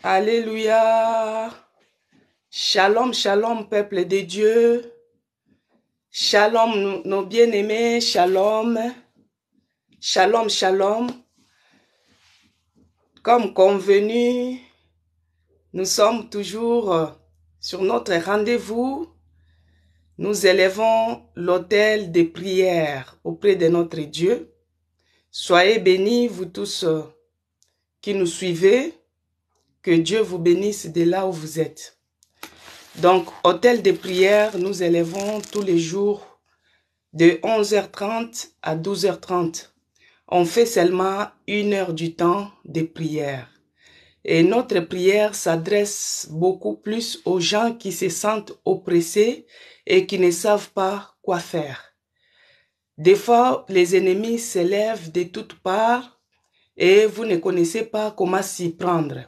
Alléluia. Shalom, shalom, peuple de Dieu. Shalom, nos bien-aimés. Shalom. Shalom, shalom. Comme convenu, nous sommes toujours sur notre rendez-vous. Nous élevons l'autel de prière auprès de notre Dieu. Soyez bénis, vous tous qui nous suivez. Que Dieu vous bénisse de là où vous êtes. Donc, autel de prière, nous élevons tous les jours de 11h30 à 12h30. On fait seulement 1 heure du temps de prière. Et notre prière s'adresse beaucoup plus aux gens qui se sentent oppressés et qui ne savent pas quoi faire. Des fois, les ennemis s'élèvent de toutes parts et vous ne connaissez pas comment s'y prendre.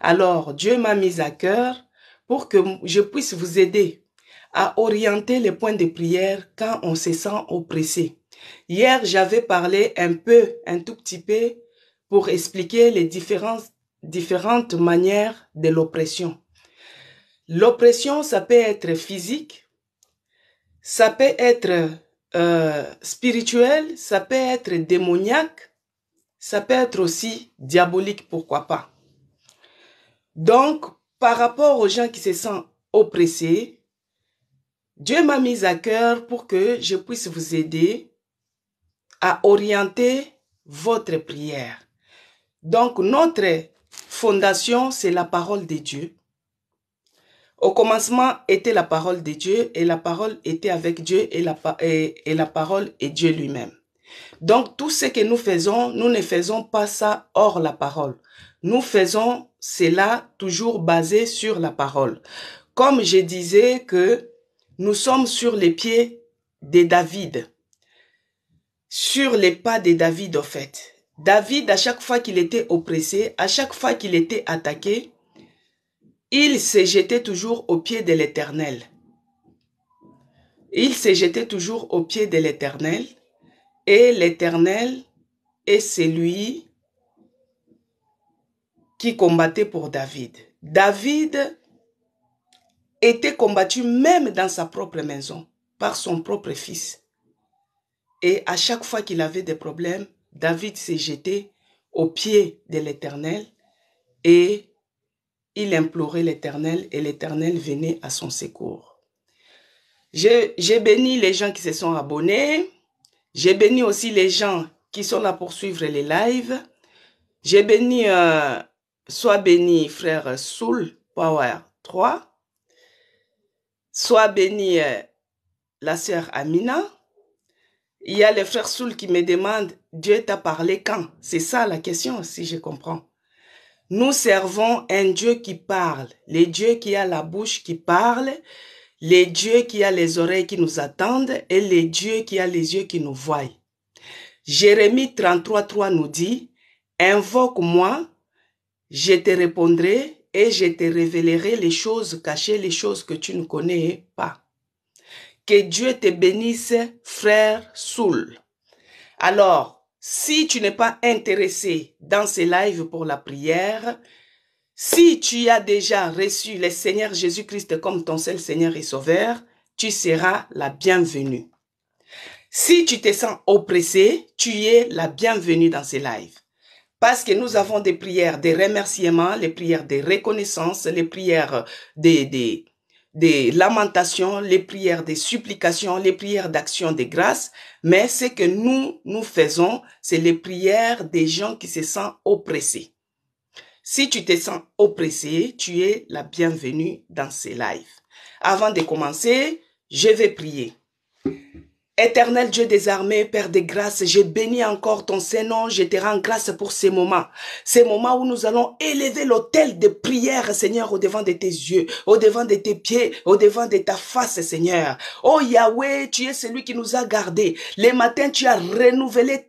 Alors, Dieu m'a mis à cœur pour que je puisse vous aider à orienter les points de prière quand on se sent oppressé. Hier, j'avais parlé un tout petit peu, pour expliquer les différentes manières de l'oppression. L'oppression, ça peut être physique, ça peut être spirituel, ça peut être démoniaque, ça peut être aussi diabolique, pourquoi pas. Donc, par rapport aux gens qui se sentent oppressés, Dieu m'a mis à cœur pour que je puisse vous aider à orienter votre prière. Donc, notre fondation, c'est la parole de Dieu. Au commencement était la parole de Dieu et la parole était avec Dieu et la parole est Dieu lui-même. Donc, tout ce que nous faisons, nous ne faisons pas ça hors la parole. Nous faisons cela toujours basé sur la parole. Comme je disais que nous sommes sur les pieds de David, sur les pas de David au fait. David, à chaque fois qu'il était oppressé, à chaque fois qu'il était attaqué, il se jetait toujours aux pieds de l'Éternel. Il se jetait toujours aux pieds de l'Éternel et l'Éternel est celui qui combattait pour David. David était combattu même dans sa propre maison par son propre fils. Et à chaque fois qu'il avait des problèmes, David s'est jeté aux pieds de l'Éternel et il implorait l'Éternel et l'Éternel venait à son secours. J'ai béni les gens qui se sont abonnés. J'ai béni aussi les gens qui sont là pour suivre les lives. J'ai béni, sois béni frère Soul Power 3. Sois béni la sœur Amina. Il y a les frères Soul qui me demandent, Dieu t'a parlé quand? C'est ça la question, si je comprends. Nous servons un Dieu qui parle, le Dieu qui a la bouche qui parle, le Dieu qui a les oreilles qui nous attendent et le Dieu qui a les yeux qui nous voient. Jérémie 33:3 nous dit, invoque-moi, je te répondrai et je te révélerai les choses cachées, les choses que tu ne connais pas. Que Dieu te bénisse, frère Soul. Alors, si tu n'es pas intéressé dans ces lives pour la prière, si tu as déjà reçu le Seigneur Jésus-Christ comme ton seul Seigneur et Sauveur, tu seras la bienvenue. Si tu te sens oppressé, tu es la bienvenue dans ces lives. Parce que nous avons des prières de remerciement, les prières de reconnaissance, les prières des lamentations, les prières de supplications, les prières d'action de grâce. Mais ce que nous faisons, c'est les prières des gens qui se sentent oppressés. Si tu te sens oppressé, tu es la bienvenue dans ces lives. Avant de commencer, je vais prier. Éternel Dieu des armées, Père de grâce, je bénis encore ton Saint-Nom, je te rends grâce pour ces moments où nous allons élever l'autel de prière, Seigneur, au-devant de tes yeux, au-devant de tes pieds, au-devant de ta face, Seigneur. Oh Yahweh, tu es celui qui nous a gardés. Les matins, tu as renouvelé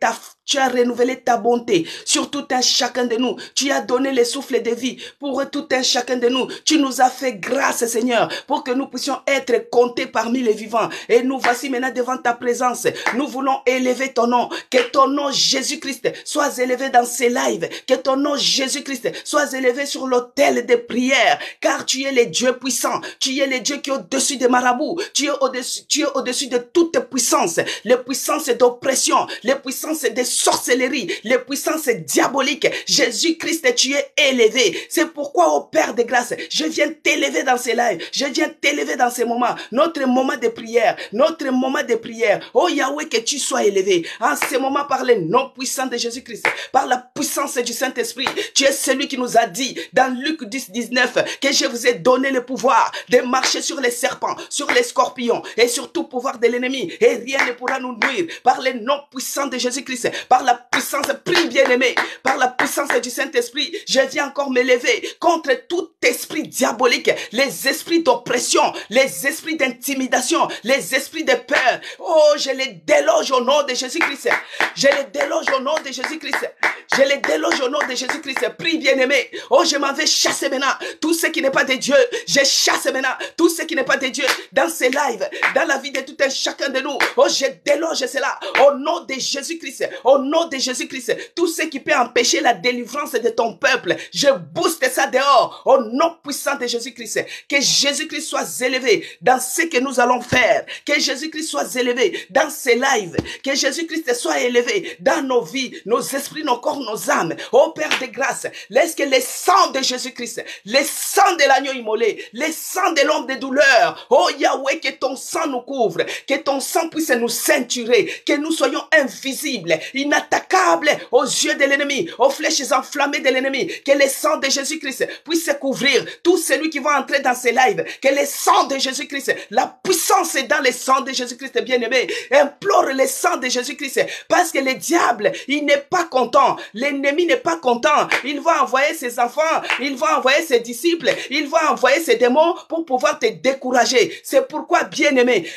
Tu as renouvelé ta bonté sur tout un chacun de nous. Tu as donné les souffles de vie pour tout un chacun de nous. Tu nous as fait grâce, Seigneur, pour que nous puissions être comptés parmi les vivants. Et nous voici maintenant devant ta présence. Nous voulons élever ton nom. Que ton nom, Jésus-Christ, soit élevé dans ces lives. Que ton nom, Jésus-Christ, soit élevé sur l'autel des prières. Car tu es le Dieu puissant. Tu es le Dieu qui est au-dessus des marabouts. Tu es au-dessus de toute puissance. Les puissances d'oppression, les puissances de sorcellerie, les puissances diaboliques. Jésus-Christ, tu es élevé. C'est pourquoi, ô Père de grâce, je viens t'élever dans ces lives. Je viens t'élever dans ces moments. Notre moment de prière. Notre moment de prière. Oh Yahweh, que tu sois élevé. En ce moment, par les noms puissants de Jésus-Christ, par la puissance du Saint-Esprit, tu es celui qui nous a dit dans Luc 10, 19 que je vous ai donné le pouvoir de marcher sur les serpents, sur les scorpions et sur tout pouvoir de l'ennemi. Et rien ne pourra nous nuire. Par les noms puissants de Jésus-Christ, par la puissance, prie bien-aimé, par la puissance du Saint-Esprit, je viens encore m'élever contre tout esprit diabolique, les esprits d'oppression, les esprits d'intimidation, les esprits de peur. Oh, je les déloge au nom de Jésus-Christ. Je les déloge au nom de Jésus-Christ. Je les déloge au nom de Jésus-Christ. Prie bien-aimé. Oh, je m'en vais chasser maintenant tout ce qui n'est pas de Dieu. Je chasse maintenant tout ce qui n'est pas de Dieu dans ces lives, dans la vie de tout un chacun de nous. Oh, je déloge cela au nom de Jésus-Christ. Au nom de Jésus-Christ. Tout ce qui peut empêcher la délivrance de ton peuple, je booste ça dehors au nom puissant de Jésus-Christ. Que Jésus-Christ soit élevé dans ce que nous allons faire. Que Jésus-Christ soit élevé dans ces lives. Que Jésus-Christ soit élevé dans nos vies, nos esprits, nos corps, nos âmes. Oh Père de grâce, laisse que les sangs de Jésus-Christ, les sangs de l'agneau immolé, les sangs de l'homme de douleur, oh Yahweh, que ton sang nous couvre, que ton sang puisse nous ceinturer, que nous soyons invisibles, inattaquables aux yeux de l'ennemi, aux flèches enflammées de l'ennemi, que le sang de Jésus-Christ puisse couvrir tout celui qui va entrer dans ces lives, que le sang de Jésus-Christ, la puissance est dans le sang de Jésus-Christ bien-aimé, implore le sang de Jésus-Christ, parce que le diable, il n'est pas content, l'ennemi n'est pas content, il va envoyer ses enfants, il va envoyer ses disciples, il va envoyer ses démons pour pouvoir te décourager. C'est pourquoi, bien-aimé,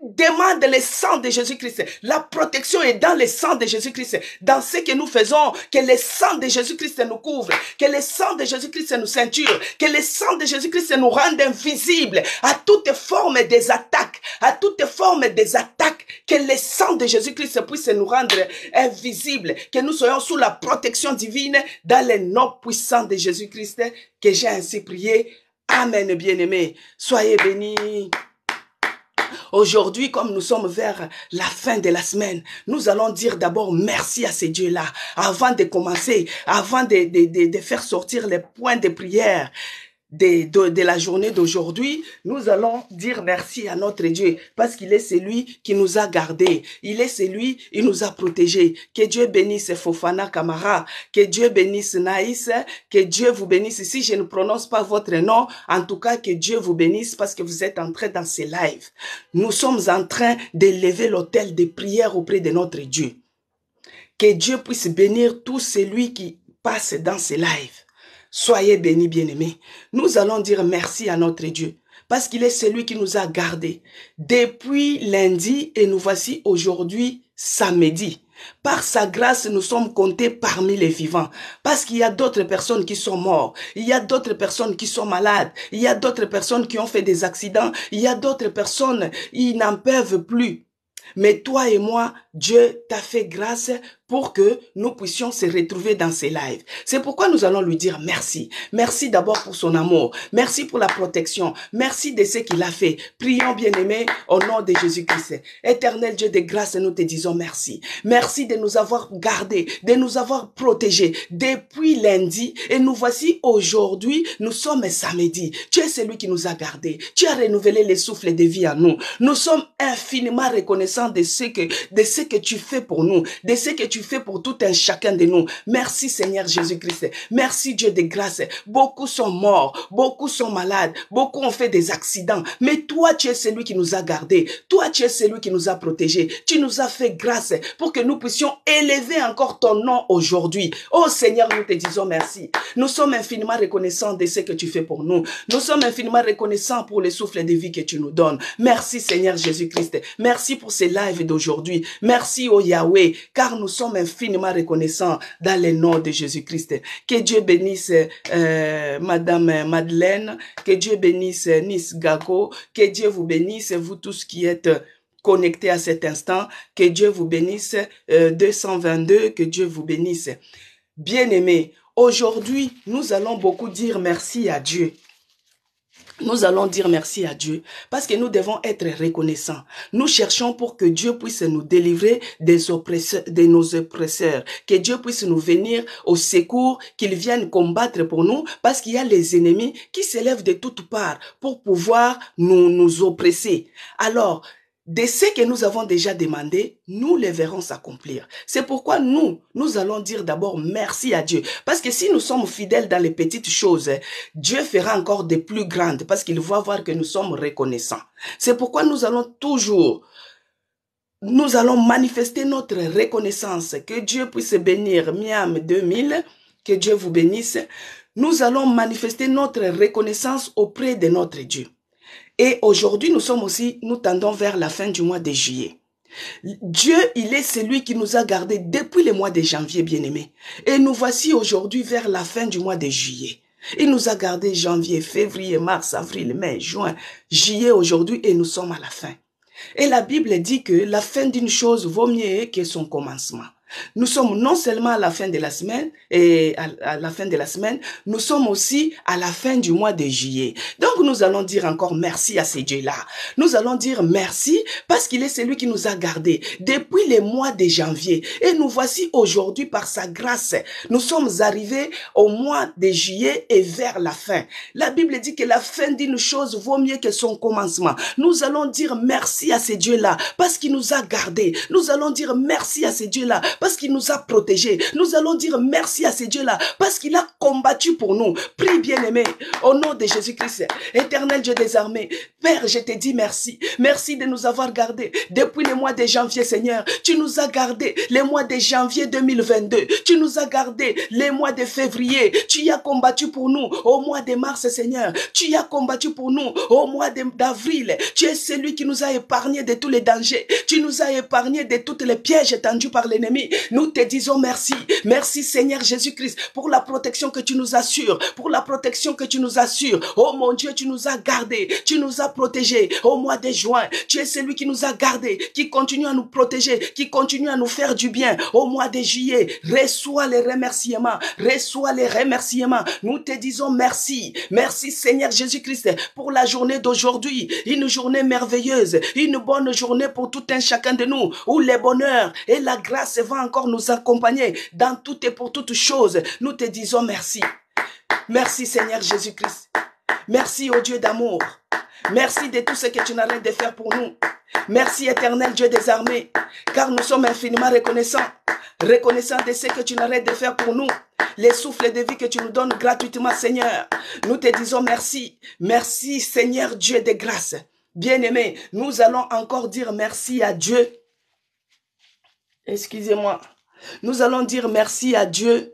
demande le sang de Jésus-Christ. La protection est dans le sang de Jésus-Christ. Dans ce que nous faisons, que le sang de Jésus-Christ nous couvre, que le sang de Jésus-Christ nous ceinture, que le sang de Jésus-Christ nous rende invisibles à toute forme des attaques, à toute forme des attaques, que le sang de Jésus-Christ puisse nous rendre invisibles, que nous soyons sous la protection divine dans le nom puissant de Jésus-Christ, que j'ai ainsi prié. Amen, bien-aimés. Soyez bénis. Aujourd'hui, comme nous sommes vers la fin de la semaine, nous allons dire d'abord merci à ces dieux-là. Avant de commencer, avant de faire sortir les points de prière de la journée d'aujourd'hui, nous allons dire merci à notre Dieu parce qu'il est celui qui nous a gardés. Il est celui qui nous a protégés. Que Dieu bénisse Fofana Camara, que Dieu bénisse Naïs, que Dieu vous bénisse. Si je ne prononce pas votre nom, en tout cas que Dieu vous bénisse parce que vous êtes entrés dans ces lives. Nous sommes en train d'élever l'autel de prière auprès de notre Dieu. Que Dieu puisse bénir tout celui qui passe dans ces lives. Soyez bénis, bien-aimés. Nous allons dire merci à notre Dieu parce qu'il est celui qui nous a gardés depuis lundi et nous voici aujourd'hui samedi. Par sa grâce, nous sommes comptés parmi les vivants. Parce qu'il y a d'autres personnes qui sont mortes. Il y a d'autres personnes qui sont malades. Il y a d'autres personnes qui ont fait des accidents. Il y a d'autres personnes qui n'en peuvent plus. Mais toi et moi, Dieu t'a fait grâce pour que nous puissions se retrouver dans ces lives. C'est pourquoi nous allons lui dire merci. Merci d'abord pour son amour. Merci pour la protection. Merci de ce qu'il a fait. Prions, bien-aimés, au nom de Jésus-Christ. Éternel Dieu de grâce, nous te disons merci. Merci de nous avoir gardés, de nous avoir protégés depuis lundi. Et nous voici aujourd'hui, nous sommes samedi. Tu es celui qui nous a gardés. Tu as renouvelé les souffles de vie en nous. Nous sommes infiniment reconnaissants de ce que tu fais pour nous, de ce que tu fais pour tout un chacun de nous. Merci Seigneur Jésus-Christ. Merci Dieu de grâce. Beaucoup sont morts, beaucoup sont malades, beaucoup ont fait des accidents. Mais toi, tu es celui qui nous a gardés. Toi, tu es celui qui nous a protégés. Tu nous as fait grâce pour que nous puissions élever encore ton nom aujourd'hui. Oh Seigneur, nous te disons merci. Nous sommes infiniment reconnaissants de ce que tu fais pour nous. Nous sommes infiniment reconnaissants pour les souffles de vie que tu nous donnes. Merci Seigneur Jésus-Christ. Merci pour ces lives d'aujourd'hui. Merci Merci au Yahweh, car nous sommes infiniment reconnaissants dans le nom de Jésus-Christ. Que Dieu bénisse Madame Madeleine, que Dieu bénisse Nice Gago, que Dieu vous bénisse, vous tous qui êtes connectés à cet instant, que Dieu vous bénisse, 222, que Dieu vous bénisse. Bien-aimés, aujourd'hui, nous allons beaucoup dire merci à Dieu. Nous allons dire merci à Dieu parce que nous devons être reconnaissants. Nous cherchons pour que Dieu puisse nous délivrer des oppresseurs, de nos oppresseurs, que Dieu puisse nous venir au secours, qu'il vienne combattre pour nous parce qu'il y a les ennemis qui s'élèvent de toutes parts pour pouvoir nous oppresser. Alors, de ce que nous avons déjà demandé, nous les verrons s'accomplir. C'est pourquoi nous allons dire d'abord merci à Dieu. Parce que si nous sommes fidèles dans les petites choses, Dieu fera encore des plus grandes parce qu'il va voir que nous sommes reconnaissants. C'est pourquoi nous allons manifester notre reconnaissance. Que Dieu puisse bénir Miam 2000, que Dieu vous bénisse. Nous allons manifester notre reconnaissance auprès de notre Dieu. Et aujourd'hui, nous tendons vers la fin du mois de juillet. Dieu, il est celui qui nous a gardés depuis le mois de janvier, bien-aimés. Et nous voici aujourd'hui vers la fin du mois de juillet. Il nous a gardés janvier, février, mars, avril, mai, juin, juillet aujourd'hui et nous sommes à la fin. Et la Bible dit que la fin d'une chose vaut mieux que son commencement. Nous sommes non seulement à la fin de la semaine, nous sommes aussi à la fin du mois de juillet. Donc nous allons dire encore merci à ce Dieu-là. Nous allons dire merci parce qu'il est celui qui nous a gardés depuis le mois de janvier. Et nous voici aujourd'hui par sa grâce. Nous sommes arrivés au mois de juillet et vers la fin. La Bible dit que la fin d'une chose vaut mieux que son commencement. Nous allons dire merci à ce Dieu-là parce qu'il nous a gardés. Nous allons dire merci à ce Dieu-là parce qu'il nous a protégés. Nous allons dire merci à ce Dieu-là parce qu'il a combattu pour nous. Prie, bien-aimé, au nom de Jésus-Christ, éternel Dieu des armées. Père, je te dis merci. Merci de nous avoir gardés depuis le mois de janvier, Seigneur. Tu nous as gardés le mois de janvier 2022. Tu nous as gardés le mois de février. Tu as combattu pour nous au mois de mars, Seigneur. Tu as combattu pour nous au mois d'avril. Tu es celui qui nous a épargnés de tous les dangers. Tu nous as épargnés de toutes les pièges tendus par l'ennemi. Nous te disons merci. Merci Seigneur Jésus-Christ pour la protection que tu nous assures. Pour la protection que tu nous assures. Oh mon Dieu, tu nous as gardés. Tu nous as protégés au mois de juin. Tu es celui qui nous a gardés, qui continue à nous protéger, qui continue à nous faire du bien. Au mois de juillet, reçois les remerciements. Reçois les remerciements. Nous te disons merci. Merci Seigneur Jésus-Christ pour la journée d'aujourd'hui. Une journée merveilleuse. Une bonne journée pour tout un chacun de nous. Où le bonheur et la grâce va encore nous accompagner dans toutes et pour toutes choses. Nous te disons merci. Merci Seigneur Jésus-Christ. Merci au Dieu d'amour. Merci de tout ce que tu n'arrêtes de faire pour nous. Merci éternel Dieu des armées, car nous sommes infiniment reconnaissants. Reconnaissants de ce que tu n'arrêtes de faire pour nous. Les souffles de vie que tu nous donnes gratuitement, Seigneur. Nous te disons merci. Merci Seigneur Dieu de grâce. Bien-aimés, nous allons encore dire merci à Dieu. Excusez-moi. Nous allons dire merci à Dieu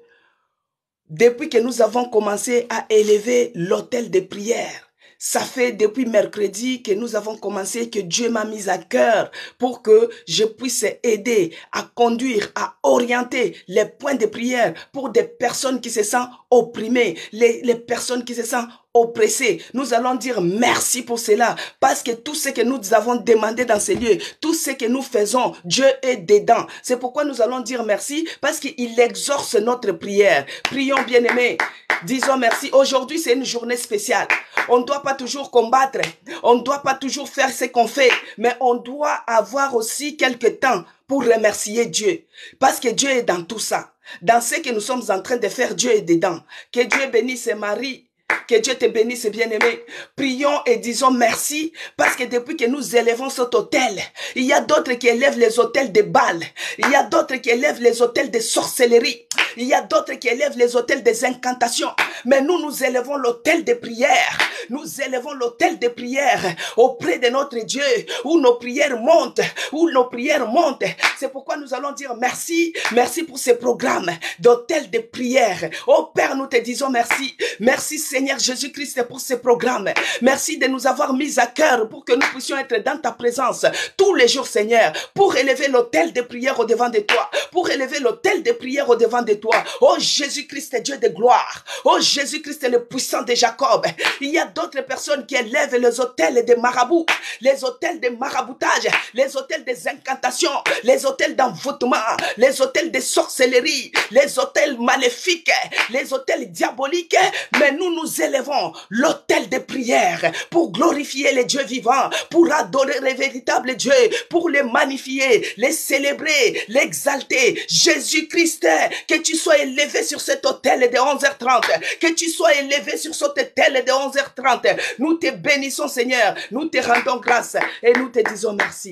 depuis que nous avons commencé à élever l'autel de prière. Ça fait depuis mercredi que nous avons commencé, que Dieu m'a mis à cœur pour que je puisse aider à conduire, à orienter les points de prière pour des personnes qui se sentent opprimées, les personnes qui se sentent oppressés. Nous allons dire merci pour cela parce que tout ce que nous avons demandé dans ces lieux, tout ce que nous faisons, Dieu est dedans. C'est pourquoi nous allons dire merci parce qu'il exauce notre prière. Prions bien-aimés. Disons merci. Aujourd'hui, c'est une journée spéciale. On ne doit pas toujours combattre. On ne doit pas toujours faire ce qu'on fait. Mais on doit avoir aussi quelques temps pour remercier Dieu. Parce que Dieu est dans tout ça. Dans ce que nous sommes en train de faire, Dieu est dedans. Que Dieu bénisse Marie. Que Dieu te bénisse, bien-aimé. Prions et disons merci parce que depuis que nous élevons cet autel, il y a d'autres qui élèvent les autels de Baal. Il y a d'autres qui élèvent les autels de sorcellerie. Il y a d'autres qui élèvent les autels des incantations. Mais nous élevons l'autel de prière. Nous élevons l'autel de prière auprès de notre Dieu où nos prières montent. Où nos prières montent. C'est pourquoi nous allons dire merci. Merci pour ce programme d'autel de prière. Oh Père, nous te disons merci. Merci Seigneur. Seigneur Jésus-Christ pour ce programme. Merci de nous avoir mis à cœur pour que nous puissions être dans ta présence tous les jours, Seigneur, pour élever l'autel de prière au devant de toi, pour élever l'autel de prière au devant de toi. Oh Jésus-Christ, Dieu de gloire. Oh Jésus-Christ, le puissant de Jacob. Il y a d'autres personnes qui élèvent les autels des marabouts, les autels de maraboutage, les autels des incantations, les autels d'envoûtement, les autels de sorcellerie, les autels maléfiques, les autels diaboliques. Mais nous élevons l'autel de prière pour glorifier les dieux vivants, pour adorer les véritables dieux, pour les magnifier, les célébrer, l'exalter. Jésus-Christ, que tu sois élevé sur cet autel de 11h30, que tu sois élevé sur cet autel de 11h30. Nous te bénissons, Seigneur, nous te rendons grâce et nous te disons merci.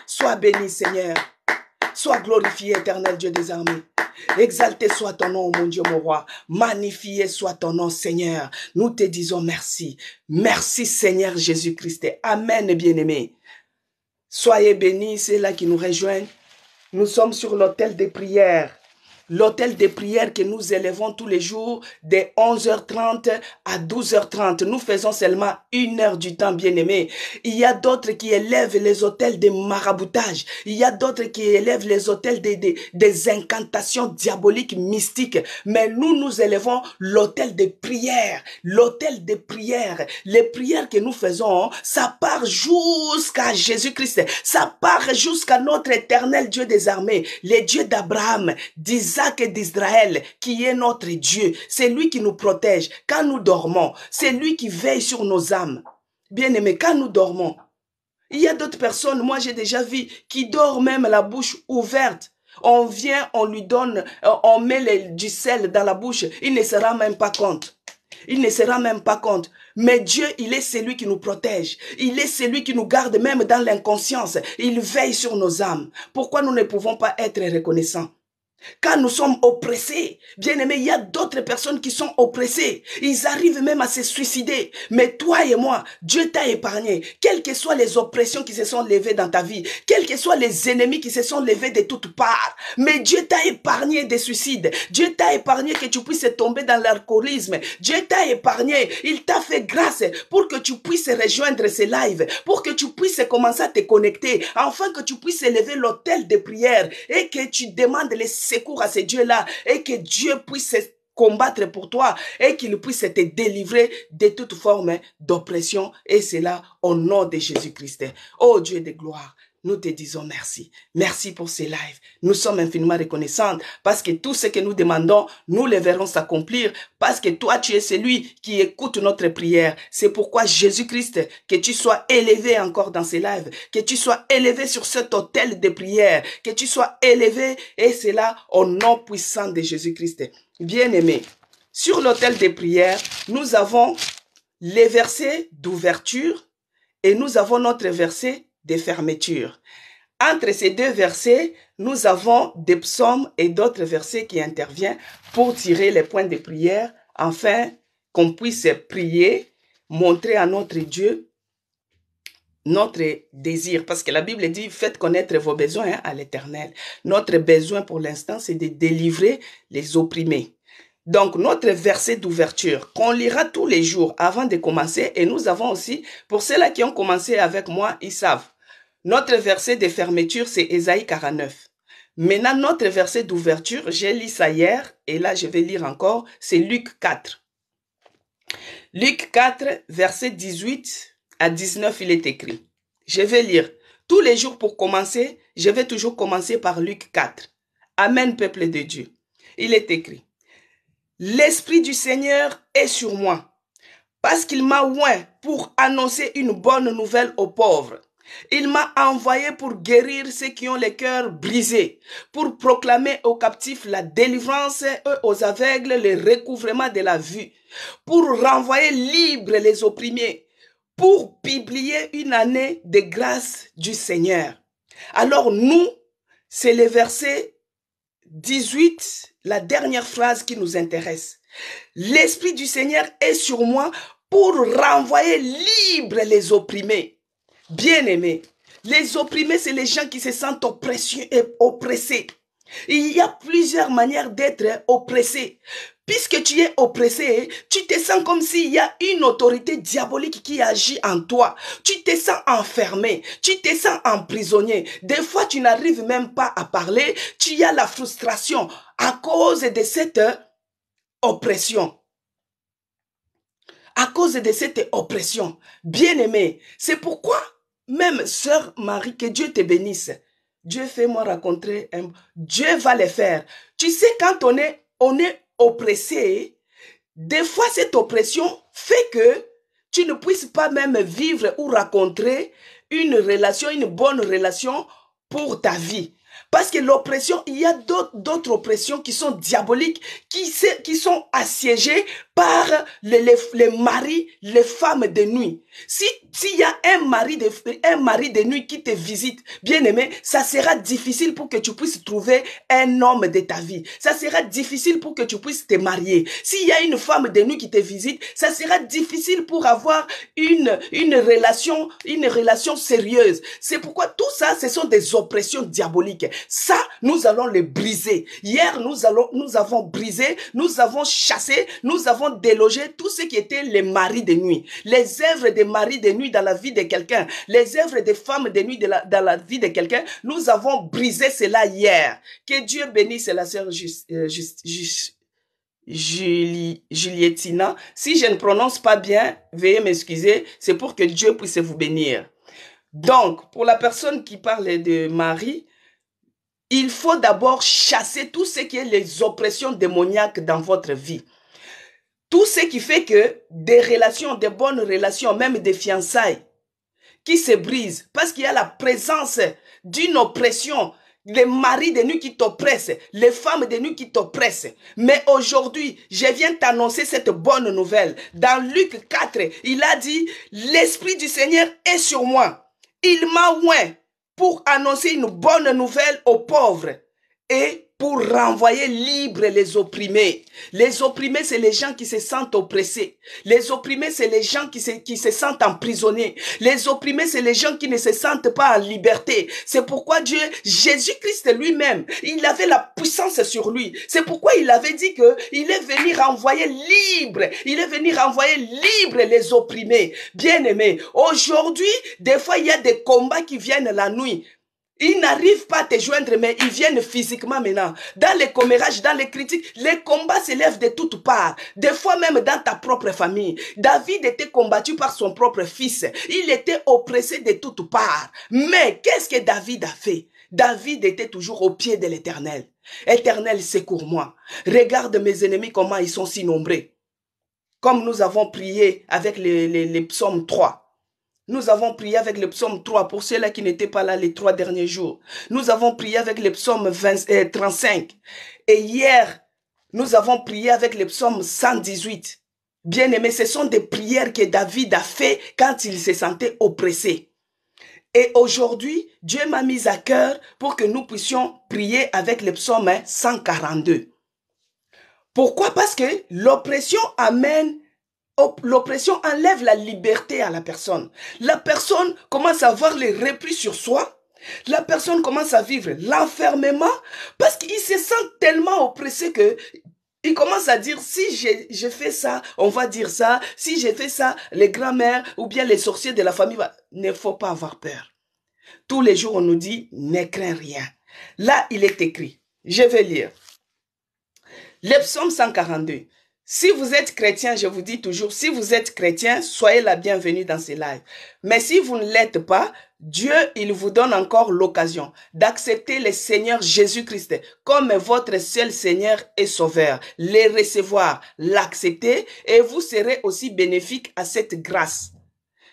Sois béni, Seigneur. Sois glorifié, éternel Dieu des armées. Exalté soit ton nom, mon Dieu, mon roi. Magnifié soit ton nom, Seigneur. Nous te disons merci. Merci, Seigneur Jésus-Christ. Amen, bien-aimés. Soyez bénis, c'est là qui nous rejoignent. Nous sommes sur l'autel des prières. L'autel des prières que nous élevons tous les jours de 11h30 à 12h30. Nous faisons seulement 1 heure du temps, bien-aimé. Il y a d'autres qui élèvent les autels de maraboutage. Il y a d'autres qui élèvent les autels des incantations diaboliques, mystiques. Mais nous élevons l'autel des prières. L'autel des prières. Les prières que nous faisons, ça part jusqu'à Jésus-Christ. Ça part jusqu'à notre éternel Dieu des armées. Les dieux d'Abraham, d'Isaac et d'Israël, qui est notre Dieu. C'est lui qui nous protège quand nous dormons. C'est lui qui veille sur nos âmes. Bien-aimés, quand nous dormons, il y a d'autres personnes, moi j'ai déjà vu, qui dorment même la bouche ouverte. On vient, on lui donne, on met du sel dans la bouche, il ne se rend même pas compte. Il ne se rend même pas compte. Mais Dieu, il est celui qui nous protège. Il est celui qui nous garde même dans l'inconscience. Il veille sur nos âmes. Pourquoi nous ne pouvons pas être reconnaissants? Quand nous sommes oppressés, bien aimé, il y a d'autres personnes qui sont oppressées. Ils arrivent même à se suicider. Mais toi et moi, Dieu t'a épargné. Quelles que soient les oppressions qui se sont levées dans ta vie, quels que soient les ennemis qui se sont levés de toutes parts, mais Dieu t'a épargné des suicides. Dieu t'a épargné que tu puisses tomber dans l'alcoolisme. Dieu t'a épargné. Il t'a fait grâce pour que tu puisses rejoindre ces lives, pour que tu puisses commencer à te connecter, afin que tu puisses élever l'autel de prière et que tu demandes les secours à ces dieux-là et que Dieu puisse combattre pour toi et qu'il puisse te délivrer de toute forme d'oppression, et cela au nom de Jésus-Christ. Oh Dieu de gloire, nous te disons merci. Merci pour ces lives. Nous sommes infiniment reconnaissants parce que tout ce que nous demandons, nous le verrons s'accomplir parce que toi, tu es celui qui écoute notre prière. C'est pourquoi Jésus-Christ, que tu sois élevé encore dans ces lives, que tu sois élevé sur cet autel de prière, que tu sois élevé, et c'est là au nom puissant de Jésus-Christ. Bien-aimés, sur l'autel de prière, nous avons les versets d'ouverture et nous avons notre verset de fermeture. Entre ces deux versets, nous avons des psaumes et d'autres versets qui interviennent pour tirer les points de prière, afin qu'on puisse prier, montrer à notre Dieu notre désir. Parce que la Bible dit, faites connaître vos besoins à l'Éternel. Notre besoin pour l'instant, c'est de délivrer les opprimés. Donc, notre verset d'ouverture, qu'on lira tous les jours avant de commencer, et nous avons aussi, pour ceux-là qui ont commencé avec moi, ils savent. Notre verset de fermeture, c'est Ésaïe 49. Maintenant, notre verset d'ouverture, j'ai lu ça hier, et là, je vais lire encore, c'est Luc 4. Luc 4, verset 18 à 19, il est écrit. Je vais lire. Tous les jours pour commencer, je vais toujours commencer par Luc 4. Amen, peuple de Dieu. Il est écrit. L'Esprit du Seigneur est sur moi, parce qu'il m'a oint pour annoncer une bonne nouvelle aux pauvres. Il m'a envoyé pour guérir ceux qui ont les cœurs brisés, pour proclamer aux captifs la délivrance et aux aveugles le recouvrement de la vue, pour renvoyer libres les opprimés, pour publier une année de grâce du Seigneur. Alors nous, c'est le verset 18, la dernière phrase qui nous intéresse. L'Esprit du Seigneur est sur moi pour renvoyer libres les opprimés. Bien-aimés, les opprimés, c'est les gens qui se sentent oppressés. Il y a plusieurs manières d'être oppressés. Puisque tu es oppressé, tu te sens comme s'il y a une autorité diabolique qui agit en toi. Tu te sens enfermé, tu te sens emprisonné. Des fois, tu n'arrives même pas à parler. Tu as la frustration à cause de cette oppression. À cause de cette oppression. Bien-aimé, c'est pourquoi, même sœur Marie, que Dieu te bénisse. Dieu fait-moi rencontrer un... Dieu va le faire. Tu sais, quand on est oppressé, des fois cette oppression fait que tu ne puisses pas même vivre ou rencontrer une relation, une bonne relation pour ta vie. Parce que l'oppression, il y a d'autres oppressions qui sont diaboliques, qui sont assiégées par les maris, les femmes de nuit. S'il y a un mari de nuit qui te visite, bien aimé, ça sera difficile pour que tu puisses trouver un homme de ta vie. Ça sera difficile pour que tu puisses te marier. S'il y a une femme de nuit qui te visite, ça sera difficile pour avoir une relation sérieuse. C'est pourquoi tout ça, ce sont des oppressions diaboliques. Ça, nous allons les briser. Hier, nous avons brisé, nous avons chassé, nous avons délogé tout ce qui était les maris de nuit. Les œuvres des maris de nuit dans la vie de quelqu'un, les œuvres des femmes de nuit dans la vie de quelqu'un, nous avons brisé cela hier. Que Dieu bénisse la sœur Julietina. Si je ne prononce pas bien, veuillez m'excuser, c'est pour que Dieu puisse vous bénir. Donc, pour la personne qui parle de Marie, il faut d'abord chasser tout ce qui est les oppressions démoniaques dans votre vie. Tout ce qui fait que des relations, des bonnes relations, même des fiançailles, qui se brisent parce qu'il y a la présence d'une oppression, les maris de nuit qui t'oppressent, les femmes de nuit qui t'oppressent. Mais aujourd'hui, je viens t'annoncer cette bonne nouvelle. Dans Luc 4, il a dit, l'Esprit du Seigneur est sur moi. Il m'a oint pour annoncer une bonne nouvelle aux pauvres et pour renvoyer libres les opprimés. Les opprimés, c'est les gens qui se sentent oppressés. Les opprimés, c'est les gens qui se sentent emprisonnés. Les opprimés, c'est les gens qui ne se sentent pas en liberté. C'est pourquoi Jésus-Christ lui-même, il avait la puissance sur lui. C'est pourquoi il avait dit que il est venu renvoyer libre. Il est venu renvoyer libre les opprimés. Bien-aimés, aujourd'hui, des fois, il y a des combats qui viennent la nuit. Ils n'arrivent pas à te joindre, mais ils viennent physiquement maintenant. Dans les commérages, dans les critiques, les combats s'élèvent de toutes parts. Des fois même dans ta propre famille. David était combattu par son propre fils. Il était oppressé de toutes parts. Mais qu'est-ce que David a fait? David était toujours au pied de l'Éternel. Éternel, secours-moi. Regarde mes ennemis comment ils sont si nombreux. Comme nous avons prié avec les psaumes 3. Nous avons prié avec le psaume 3 pour ceux-là qui n'étaient pas là les 3 derniers jours. Nous avons prié avec le psaume 35. Et hier, nous avons prié avec le psaume 118. Bien-aimés, ce sont des prières que David a fait quand il se sentait oppressé. Et aujourd'hui, Dieu m'a mis à cœur pour que nous puissions prier avec le psaume 142. Pourquoi? Parce que l'oppression enlève la liberté à la personne. La personne commence à avoir les replis sur soi. La personne commence à vivre l'enfermement parce qu'il se sent tellement oppressé que il commence à dire, si je fais ça, on va dire ça. Si je fais ça, les grands-mères ou bien les sorciers de la famille, ne faut pas avoir peur. Tous les jours, on nous dit, ne crains rien. Là, il est écrit. Je vais lire. Le psaume 142. Si vous êtes chrétien, je vous dis toujours, si vous êtes chrétien, soyez la bienvenue dans ces lives. Mais si vous ne l'êtes pas, Dieu, il vous donne encore l'occasion d'accepter le Seigneur Jésus-Christ comme votre seul Seigneur et Sauveur, les recevoir, l'accepter et vous serez aussi bénéfique à cette grâce.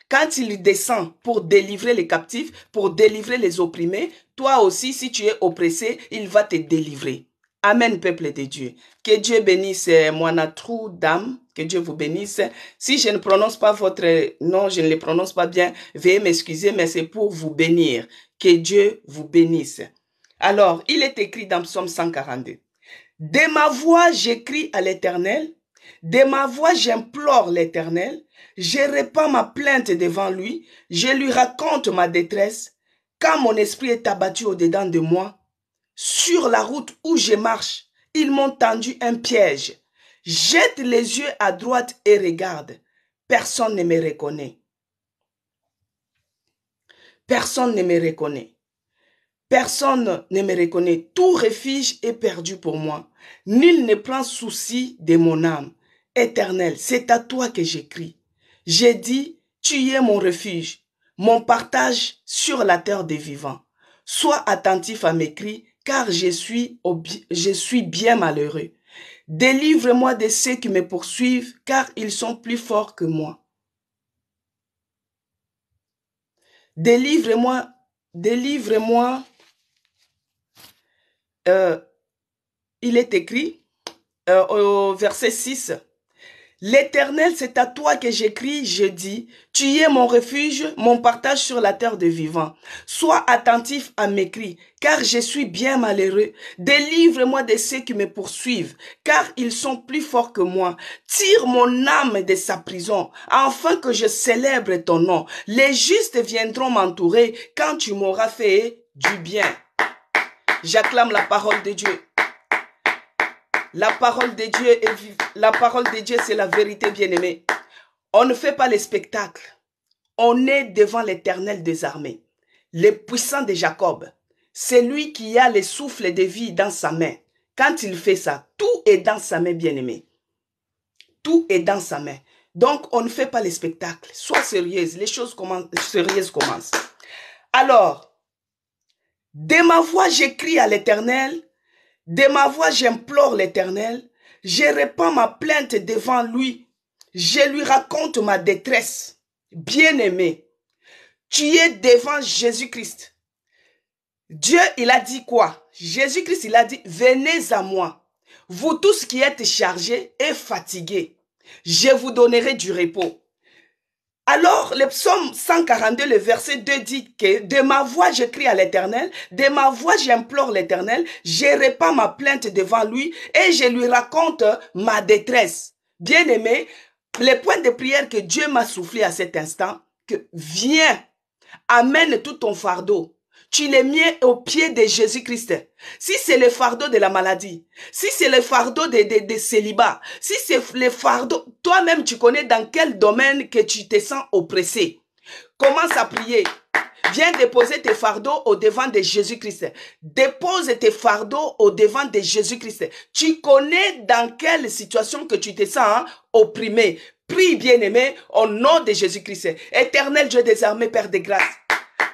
Quand il descend pour délivrer les captifs, pour délivrer les opprimés, toi aussi, si tu es oppressé, il va te délivrer. Amen, peuple de Dieu. Que Dieu bénisse Moanatrou Dame. Que Dieu vous bénisse. Si je ne prononce pas votre nom, je ne le prononce pas bien, veuillez m'excuser, mais c'est pour vous bénir. Que Dieu vous bénisse. Alors, il est écrit dans Psaume 142. De ma voix, j'écris à l'Éternel. De ma voix, j'implore l'Éternel. Je répands ma plainte devant lui. Je lui raconte ma détresse. Quand mon esprit est abattu au-dedans de moi, sur la route où je marche, ils m'ont tendu un piège. Jette les yeux à droite et regarde. Personne ne me reconnaît. Personne ne me reconnaît. Personne ne me reconnaît. Tout refuge est perdu pour moi. Nul ne prend souci de mon âme. Éternel, c'est à toi que j'écris. J'ai dit, tu es mon refuge, mon partage sur la terre des vivants. Sois attentif à mes cris, car je suis bien malheureux. Délivre-moi de ceux qui me poursuivent, car ils sont plus forts que moi. Délivre-moi, délivre-moi. Il est écrit au verset 6. L'Éternel, c'est à toi que j'écris, je dis, tu es mon refuge, mon partage sur la terre des vivants. Sois attentif à mes cris, car je suis bien malheureux. Délivre-moi de ceux qui me poursuivent, car ils sont plus forts que moi. Tire mon âme de sa prison, afin que je célèbre ton nom. Les justes viendront m'entourer quand tu m'auras fait du bien. J'acclame la parole de Dieu. La parole de Dieu est vive. La parole de Dieu, c'est la vérité, bien-aimée. On ne fait pas les spectacles. On est devant l'Éternel des armées, le puissant de Jacob. C'est lui qui a le souffle de vie dans sa main. Quand il fait ça, tout est dans sa main, bien-aimée. Tout est dans sa main. Donc, on ne fait pas les spectacles. Sois sérieuse. Les choses sérieuses commencent. Alors, de ma voix, j'écris à l'Éternel. De ma voix, j'implore l'Éternel. Je répands ma plainte devant lui. Je lui raconte ma détresse. Bien-aimé, tu es devant Jésus-Christ. Dieu, il a dit quoi? Jésus-Christ, il a dit, venez à moi. Vous tous qui êtes chargés et fatigués, je vous donnerai du repos. Alors, le psaume 142, le verset 2 dit que de ma voix je crie à l'Éternel, de ma voix j'implore l'Éternel, je répands ma plainte devant lui et je lui raconte ma détresse. Bien-aimé, le point de prière que Dieu m'a soufflé à cet instant, que viens, amène tout ton fardeau. Tu l'as mis au pied de Jésus-Christ. Si c'est le fardeau de la maladie, si c'est le fardeau de célibat, si c'est le fardeau, toi-même tu connais dans quel domaine que tu te sens oppressé. Commence à prier. Viens déposer tes fardeaux au devant de Jésus-Christ. Dépose tes fardeaux au devant de Jésus-Christ. Tu connais dans quelle situation que tu te sens opprimé. Prie, bien-aimé, au nom de Jésus-Christ. Éternel Dieu des armées, Père de grâce.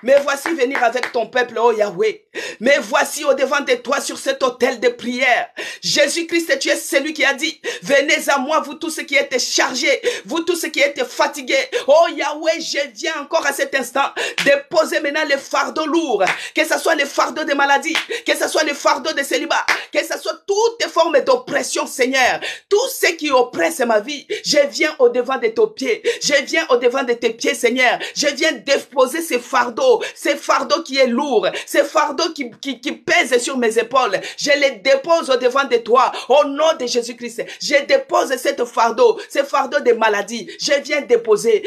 Mais voici venir avec ton peuple, oh Yahweh. Mais voici au devant de toi sur cet autel de prière. Jésus-Christ, tu es celui qui a dit, venez à moi, vous tous ceux qui êtes chargés, vous tous ceux qui êtes fatigués. Oh Yahweh, je viens encore à cet instant déposer maintenant les fardeaux lourds. Que ce soit les fardeaux de maladie, que ce soit les fardeaux de célibat, que ce soit toutes les formes d'oppression, Seigneur. Tout ce qui oppresse ma vie, je viens au devant de tes pieds. Je viens au devant de tes pieds, Seigneur. Je viens déposer ces fardeaux. Ces fardeaux qui est lourd, ces fardeaux qui pèsent sur mes épaules, je les dépose au devant de toi, au nom de Jésus-Christ. Je dépose cette fardeau, ces fardeaux de maladie. Je viens déposer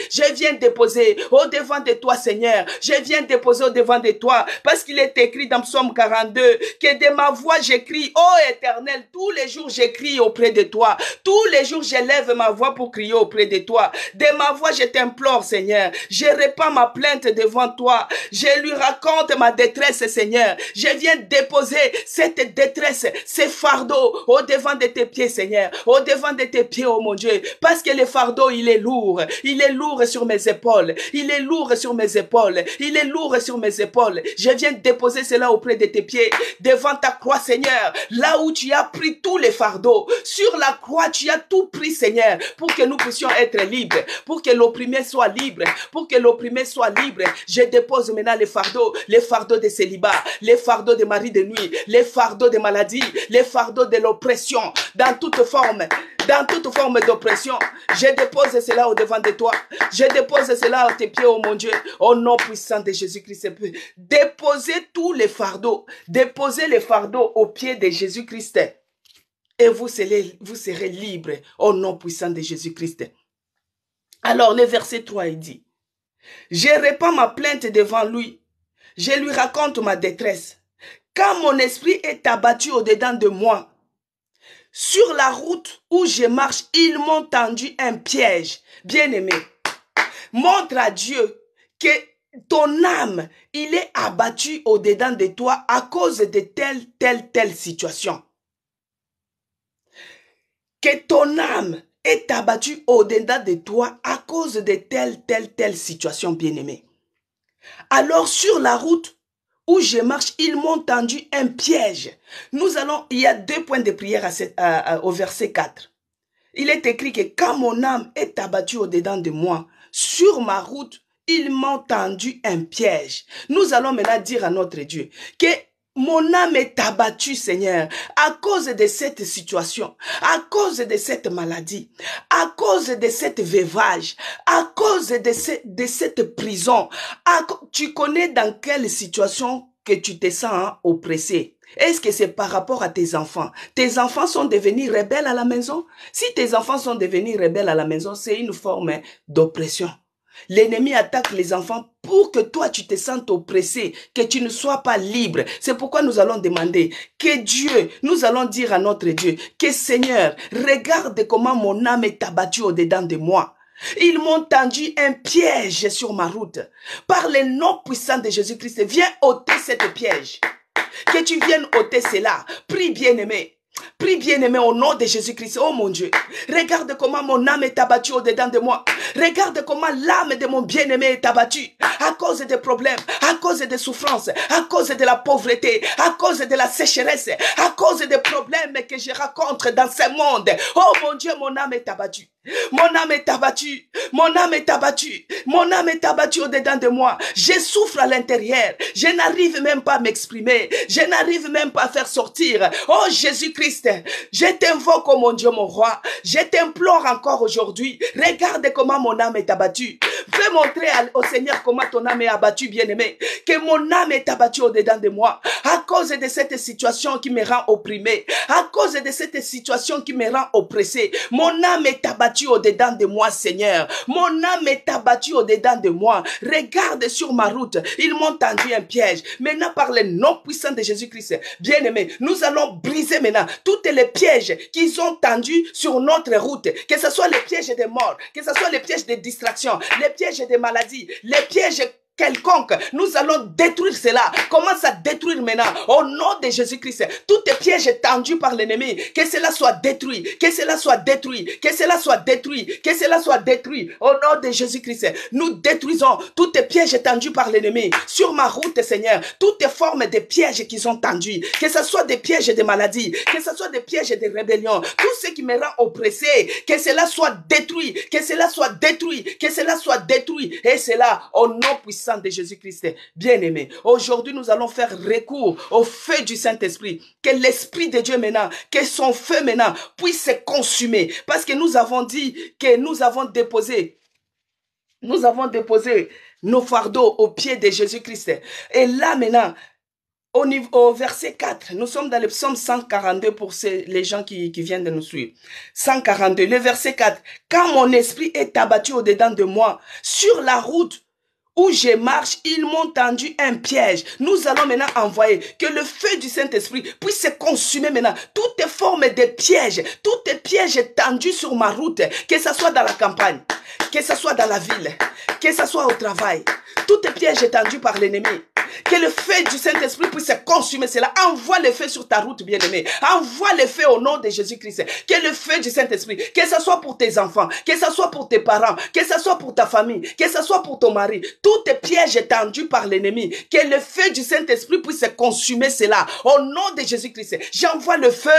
au devant de toi, Seigneur. Je viens déposer au devant de toi, parce qu'il est écrit dans Psaume 42, que de ma voix j'écris, ô Éternel, tous les jours j'écris auprès de toi. Tous les jours j'élève ma voix pour crier auprès de toi. De ma voix je t'implore, Seigneur. Je répands ma plainte devant toi. Je lui raconte ma détresse, Seigneur. Je viens déposer cette détresse, ces fardeaux au devant de tes pieds, Seigneur. Au devant de tes pieds, oh mon Dieu. Parce que le fardeau, il est lourd. Il est lourd sur mes épaules. Il est lourd sur mes épaules. Il est lourd sur mes épaules. Je viens déposer cela auprès de tes pieds. Devant ta croix, Seigneur. Là où tu as pris tous les fardeaux. Sur la croix, tu as tout pris, Seigneur. Pour que nous puissions être libres. Pour que l'opprimé soit libre. Pour que l'opprimé soit libre. Je dépose maintenant les fardeaux de célibat, les fardeaux de mari de nuit, les fardeaux de maladie, les fardeaux de l'oppression, dans toute forme d'oppression. Je dépose cela au devant de toi. Je dépose cela à tes pieds, oh mon Dieu, au nom puissant de Jésus-Christ. Déposez tous les fardeaux, déposez les fardeaux aux pieds de Jésus-Christ. Et vous serez libres au nom puissant de Jésus-Christ. Alors, le verset 3, il dit, je répands ma plainte devant lui. Je lui raconte ma détresse. Quand mon esprit est abattu au-dedans de moi, sur la route où je marche, ils m'ont tendu un piège. Bien-aimé, montre à Dieu que ton âme, il est abattu au-dedans de toi à cause de telle situation. Que ton âme est abattue au-dedans de toi à cause de telle situation, bien-aimé. Alors sur la route où je marche, ils m'ont tendu un piège. Il y a 2 points de prière au verset 4. Il est écrit que quand mon âme est abattue au-dedans de moi, sur ma route, ils m'ont tendu un piège. Nous allons maintenant dire à notre Dieu que mon âme est abattue, Seigneur, à cause de cette situation, à cause de cette maladie, à cause de cette veuvage, à cause de cette prison. Tu connais dans quelle situation que tu te sens oppressé. Est-ce que c'est par rapport à tes enfants? Tes enfants sont devenus rebelles à la maison? Si tes enfants sont devenus rebelles à la maison, c'est une forme d'oppression. L'ennemi attaque les enfants pour que toi tu te sentes oppressé, que tu ne sois pas libre. C'est pourquoi nous allons demander que Dieu, nous allons dire à notre Dieu, que Seigneur, regarde comment mon âme est abattue au-dedans de moi. Ils m'ont tendu un piège sur ma route. Par le nom puissant de Jésus-Christ, viens ôter cette piège. Que tu viennes ôter cela. Prie bien-aimé. Prie bien-aimé au nom de Jésus-Christ. Oh mon Dieu, regarde comment mon âme est abattue au-dedans de moi. Regarde comment l'âme de mon bien-aimé est abattue à cause des problèmes, à cause des souffrances, à cause de la pauvreté, à cause de la sécheresse, à cause des problèmes que je rencontre dans ce monde. Oh mon Dieu, mon âme est abattue. Mon âme est abattue. Mon âme est abattue. Mon âme est abattue au-dedans de moi. Je souffre à l'intérieur. Je n'arrive même pas à m'exprimer. Je n'arrive même pas à faire sortir. Oh Jésus-Christ, je t'invoque, oh mon Dieu, mon roi. Je t'implore encore aujourd'hui. Regarde comment mon âme est abattue. Fais montrer au Seigneur comment ton âme est abattue, bien-aimé. Que mon âme est abattue au-dedans de moi. À cause de cette situation qui me rend opprimé. À cause de cette situation qui me rend oppressé. Mon âme est abattue au-dedans de moi, Seigneur. Mon âme est abattue au-dedans de moi. Regarde sur ma route. Ils m'ont tendu un piège. Maintenant, par le nom puissant de Jésus-Christ, bien-aimé, nous allons briser maintenant toutes les pièges qu'ils ont tendus sur notre route. Que ce soit les pièges des morts, que ce soit les pièges de distraction, les pièges des maladies, les pièges quelconque, nous allons détruire cela. Commence à détruire maintenant au nom de Jésus-Christ tous les pièges tendus par l'ennemi. Que cela soit détruit, que cela soit détruit, que cela soit détruit, que cela soit détruit au nom de Jésus-Christ. Nous détruisons tous les pièges tendus par l'ennemi sur ma route, Seigneur. Toutes les formes de pièges qui sont tendus, que ce soit des pièges de maladie, que ce soit des pièges de rébellion, tout ce qui me rend oppressé, que cela soit détruit, que cela soit détruit, que cela soit détruit. Et cela au nom puissant de Jésus-Christ. Bien-aimé, aujourd'hui nous allons faire recours au feu du Saint-Esprit, que l'Esprit de Dieu maintenant, que son feu maintenant puisse se consumer, parce que nous avons dit que nous avons déposé nos fardeaux au pied de Jésus-Christ. Et là maintenant, au verset 4, nous sommes dans le psaume 142 pour les gens qui viennent de nous suivre. 142, le verset 4. Quand mon esprit est abattu au-dedans de moi, sur la route où je marche, ils m'ont tendu un piège. Nous allons maintenant envoyer que le feu du Saint-Esprit puisse se consumer maintenant. Toutes les formes de pièges, toutes les pièges tendus sur ma route, que ce soit dans la campagne, que ce soit dans la ville, que ce soit au travail, toutes les pièges tendus par l'ennemi. Que le feu du Saint-Esprit puisse se consumer cela. Envoie le feu sur ta route, bien-aimé. Envoie le feu au nom de Jésus-Christ. Que le feu du Saint-Esprit, que ce soit pour tes enfants, que ce soit pour tes parents, que ce soit pour ta famille, que ce soit pour ton mari, tous tes pièges tendus par l'ennemi, que le feu du Saint-Esprit puisse se consumer cela. Au nom de Jésus-Christ, j'envoie le feu.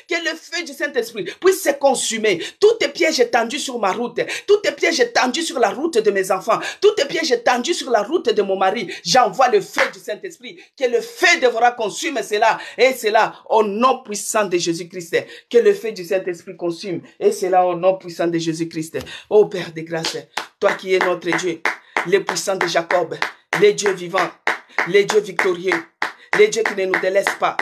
Que le feu du Saint-Esprit puisse se consumer. Tous tes pièges tendus sur ma route, tous tes pièges tendus sur la route de mes enfants, tous tes pièges tendus sur la route de mon mari, j'envoie le feu du Saint-Esprit, que le feu devra consumer cela, et cela au nom puissant de Jésus-Christ, que le feu du Saint-Esprit consume, et cela au nom puissant de Jésus-Christ. Ô Père de grâce, toi qui es notre Dieu, le puissant de Jacob, le Dieu vivant, le Dieu victorieux, le Dieu qui ne nous délaisse pas,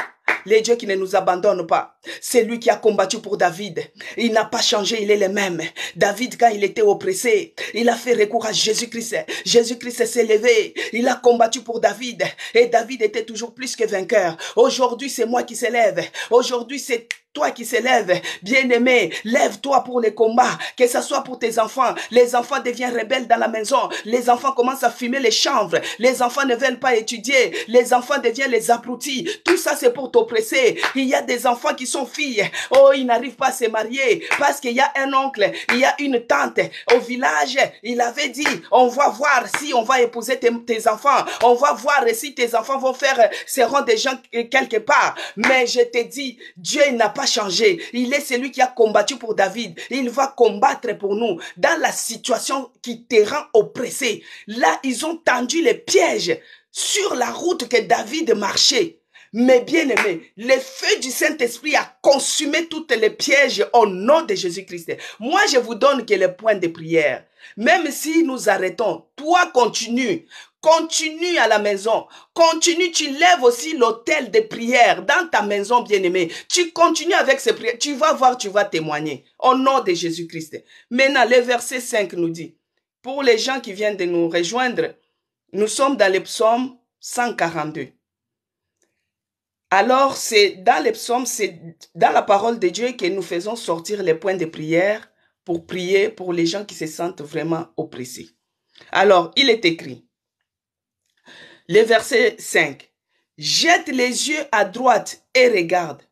les dieux qui ne nous abandonnent pas. C'est lui qui a combattu pour David. Il n'a pas changé, il est le même. David, quand il était oppressé, il a fait recours à Jésus-Christ. Jésus-Christ s'est levé. Il a combattu pour David. Et David était toujours plus que vainqueur. Aujourd'hui, c'est moi qui s'élève. Aujourd'hui, c'est toi qui s'élèves, bien-aimé, lève-toi pour les combats, que ce soit pour tes enfants. Les enfants deviennent rebelles dans la maison. Les enfants commencent à fumer les chanvres. Les enfants ne veulent pas étudier. Les enfants deviennent les abrutis. Tout ça, c'est pour t'oppresser. Il y a des enfants qui sont filles. Oh, ils n'arrivent pas à se marier parce qu'il y a un oncle, il y a une tante au village. Il avait dit, on va voir si on va épouser tes enfants. On va voir si tes enfants seront des gens quelque part. Mais je te dis, Dieu n'a pas changé. Il est celui qui a combattu pour David. Il va combattre pour nous dans la situation qui te rend oppressé. Là, ils ont tendu les pièges sur la route que David marchait. Mais bien aimé, le feu du Saint-Esprit a consumé toutes les pièges au nom de Jésus-Christ. Moi, je vous donne que les points de prière. Même si nous arrêtons, toi continue. Continue à la maison. Continue, tu lèves aussi l'autel de prière dans ta maison, bien-aimé. Tu continues avec ces prières. Tu vas voir, tu vas témoigner. Au nom de Jésus-Christ. Maintenant, le verset 5 nous dit, pour les gens qui viennent de nous rejoindre, nous sommes dans le psaume 142. Alors, c'est dans les psaumes, c'est dans la parole de Dieu que nous faisons sortir les points de prière pour prier pour les gens qui se sentent vraiment oppressés. Alors, il est écrit, le verset 5, « Jette les yeux à droite et regarde.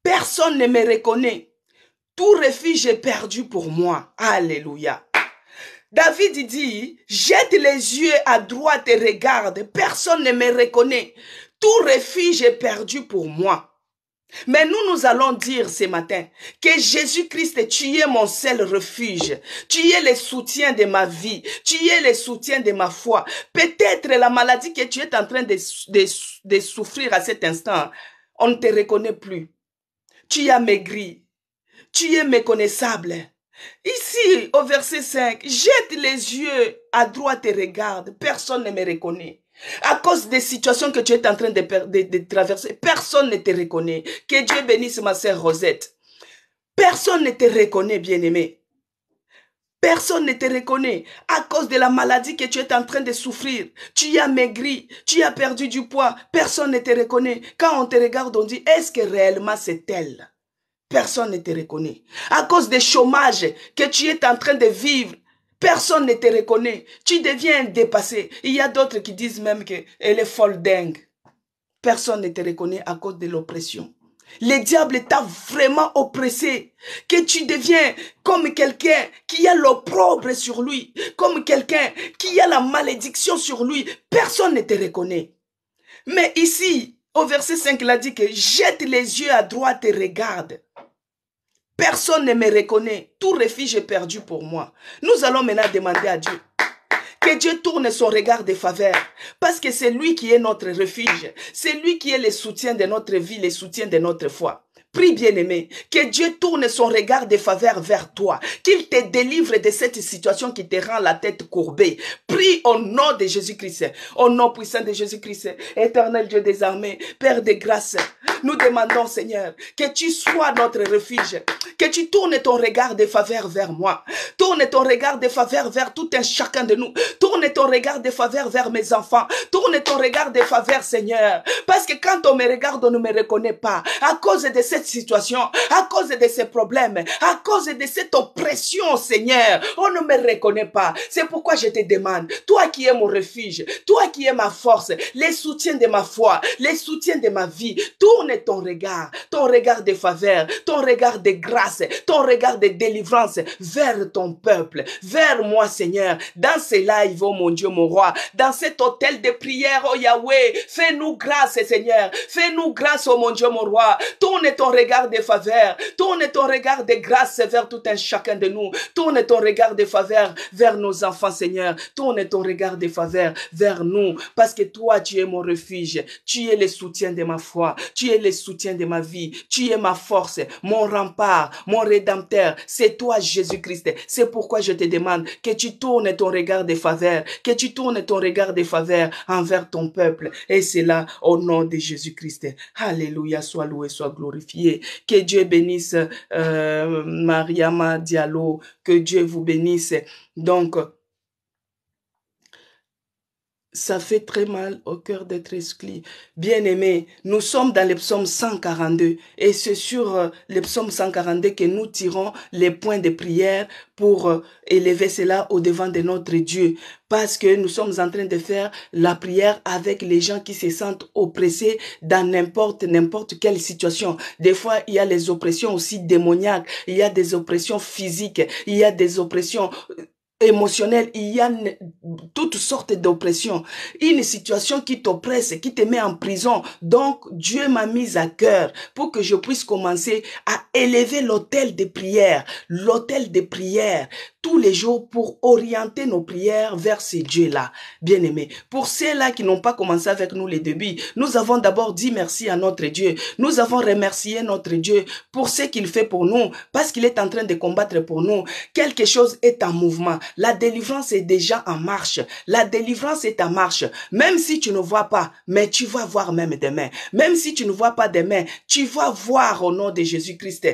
Personne ne me reconnaît. Tout refuge est perdu pour moi. » Alléluia. David dit, « Jette les yeux à droite et regarde. Personne ne me reconnaît. Tout refuge est perdu pour moi. » Mais nous allons dire ce matin que Jésus-Christ, tu es mon seul refuge. Tu es le soutien de ma vie. Tu es le soutien de ma foi. Peut-être la maladie que tu es en train de souffrir à cet instant, on ne te reconnaît plus. Tu as maigri. Tu es méconnaissable. Ici, au verset 5, jette les yeux à droite et regarde. Personne ne me reconnaît. À cause des situations que tu es en train de traverser, personne ne te reconnaît. Que Dieu bénisse ma sœur Rosette. Personne ne te reconnaît, bien-aimé. Personne ne te reconnaît à cause de la maladie que tu es en train de souffrir. Tu as maigri, tu as perdu du poids. Personne ne te reconnaît. Quand on te regarde, on dit, est-ce que réellement c'est elle? Personne ne te reconnaît. À cause des chômages que tu es en train de vivre, personne ne te reconnaît. Tu deviens dépassé. Il y a d'autres qui disent même qu'elle est folle dingue. Personne ne te reconnaît à cause de l'oppression. Le diable t'a vraiment oppressé. Que tu deviens comme quelqu'un qui a l'opprobre sur lui. Comme quelqu'un qui a la malédiction sur lui. Personne ne te reconnaît. Mais ici, au verset 5, il a dit que jette les yeux à droite et regarde. Personne ne me reconnaît. Tout refuge est perdu pour moi. Nous allons maintenant demander à Dieu que Dieu tourne son regard de faveur. Parce que c'est lui qui est notre refuge. C'est lui qui est le soutien de notre vie, le soutien de notre foi. Prie, bien-aimé, que Dieu tourne son regard de faveur vers toi. Qu'il te délivre de cette situation qui te rend la tête courbée. Prie au nom de Jésus-Christ. Au nom puissant de Jésus-Christ. Éternel Dieu des armées, Père de grâce. Nous demandons, Seigneur, que tu sois notre refuge. Que tu tournes ton regard de faveur vers moi. Tourne ton regard de faveur vers tout un chacun de nous. Tourne ton regard de faveur vers mes enfants. Tourne ton regard de faveur, Seigneur. Parce que quand on me regarde, on ne me reconnaît pas. À cause de cette situation, à cause de ces problèmes, à cause de cette oppression, Seigneur, on ne me reconnaît pas. C'est pourquoi je te demande, toi qui es mon refuge, toi qui es ma force, les soutiens de ma foi, les soutiens de ma vie, tourne ton regard de faveur, ton regard de grâce, ton regard de délivrance vers ton peuple, vers moi, Seigneur, dans ces lives, oh mon Dieu, mon roi, dans cet hôtel de prière, oh Yahweh, fais-nous grâce, Seigneur, fais-nous grâce, oh mon Dieu, mon roi, tourne ton regard de faveur, tourne ton regard de grâce vers tout un chacun de nous, tourne ton regard de faveur vers nos enfants, Seigneur, tourne ton regard de faveur vers nous, parce que toi, tu es mon refuge, tu es le soutien de ma foi, tu es le soutien de ma vie, tu es ma force, mon rempart, mon rédempteur, c'est toi, Jésus-Christ. C'est pourquoi je te demande que tu tournes ton regard de faveur, que tu tournes ton regard de faveur envers ton peuple, et c'est là au nom de Jésus-Christ. Alléluia, sois loué, sois glorifié. Que Dieu bénisse Mariama Diallo, que Dieu vous bénisse. Donc, Ça fait très mal au cœur d'être exclu. Bien-aimés, nous sommes dans le psaume 142 et c'est sur le psaume 142 que nous tirons les points de prière pour élever cela au devant de notre Dieu. Parce que nous sommes en train de faire la prière avec les gens qui se sentent oppressés dans n'importe quelle situation. Des fois, il y a les oppressions aussi démoniaques, il y a des oppressions physiques, il y a des oppressions émotionnel, il y a toutes sortes d'oppressions. Une situation qui t'oppresse, qui te met en prison. Donc, Dieu m'a mis à cœur pour que je puisse commencer à élever l'autel de prière. L'autel de prière tous les jours pour orienter nos prières vers ces dieux-là. Bien-aimés, pour ceux-là qui n'ont pas commencé avec nous les débuts, nous avons d'abord dit merci à notre Dieu. Nous avons remercié notre Dieu pour ce qu'il fait pour nous, parce qu'il est en train de combattre pour nous. Quelque chose est en mouvement. La délivrance est déjà en marche. La délivrance est en marche. Même si tu ne vois pas, mais tu vas voir même demain. Même si tu ne vois pas demain, tu vas voir au nom de Jésus-Christ.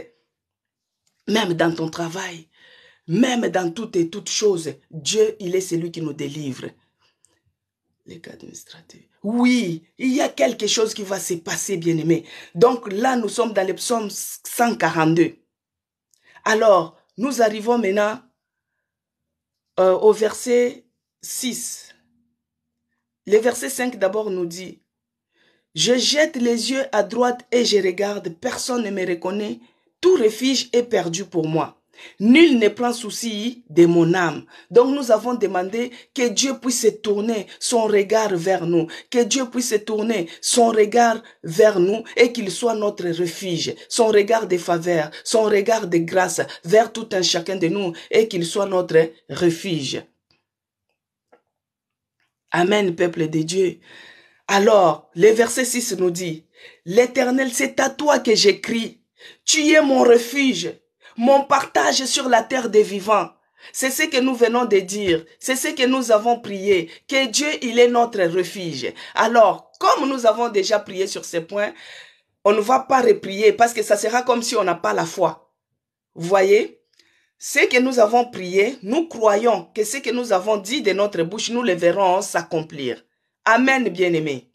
Même dans ton travail, même dans toutes choses, Dieu, il est celui qui nous délivre. Les cas administratifs. Oui, il y a quelque chose qui va se passer, bien-aimé. Donc là, nous sommes dans le psaume 142. Alors, nous arrivons maintenant au verset 6. Le verset 5 d'abord nous dit, « Je jette les yeux à droite et je regarde, personne ne me reconnaît, tout refuge est perdu pour moi. Nul ne prend souci de mon âme. » Donc nous avons demandé que Dieu puisse tourner son regard vers nous, que Dieu puisse tourner son regard vers nous et qu'il soit notre refuge, son regard de faveur, son regard de grâce vers tout un chacun de nous et qu'il soit notre refuge. Amen, peuple de Dieu. Alors, le verset 6 nous dit, « L'Éternel, c'est à toi que j'écris. Tu es mon refuge, mon partage sur la terre des vivants. » C'est ce que nous venons de dire. C'est ce que nous avons prié. Que Dieu, il est notre refuge. Alors, comme nous avons déjà prié sur ces points, on ne va pas reprier parce que ça sera comme si on n'a pas la foi. Vous voyez? Ce que nous avons prié, nous croyons que ce que nous avons dit de notre bouche, nous le verrons s'accomplir. Amen, bien-aimés.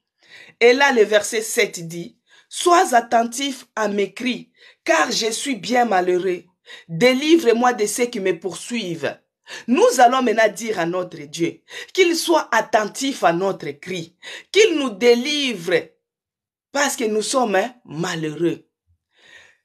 Et là, le verset 7 dit, « Sois attentif à mes cris, car je suis bien malheureux. Délivre-moi de ceux qui me poursuivent. » Nous allons maintenant dire à notre Dieu qu'il soit attentif à notre cri, qu'il nous délivre, parce que nous sommes malheureux.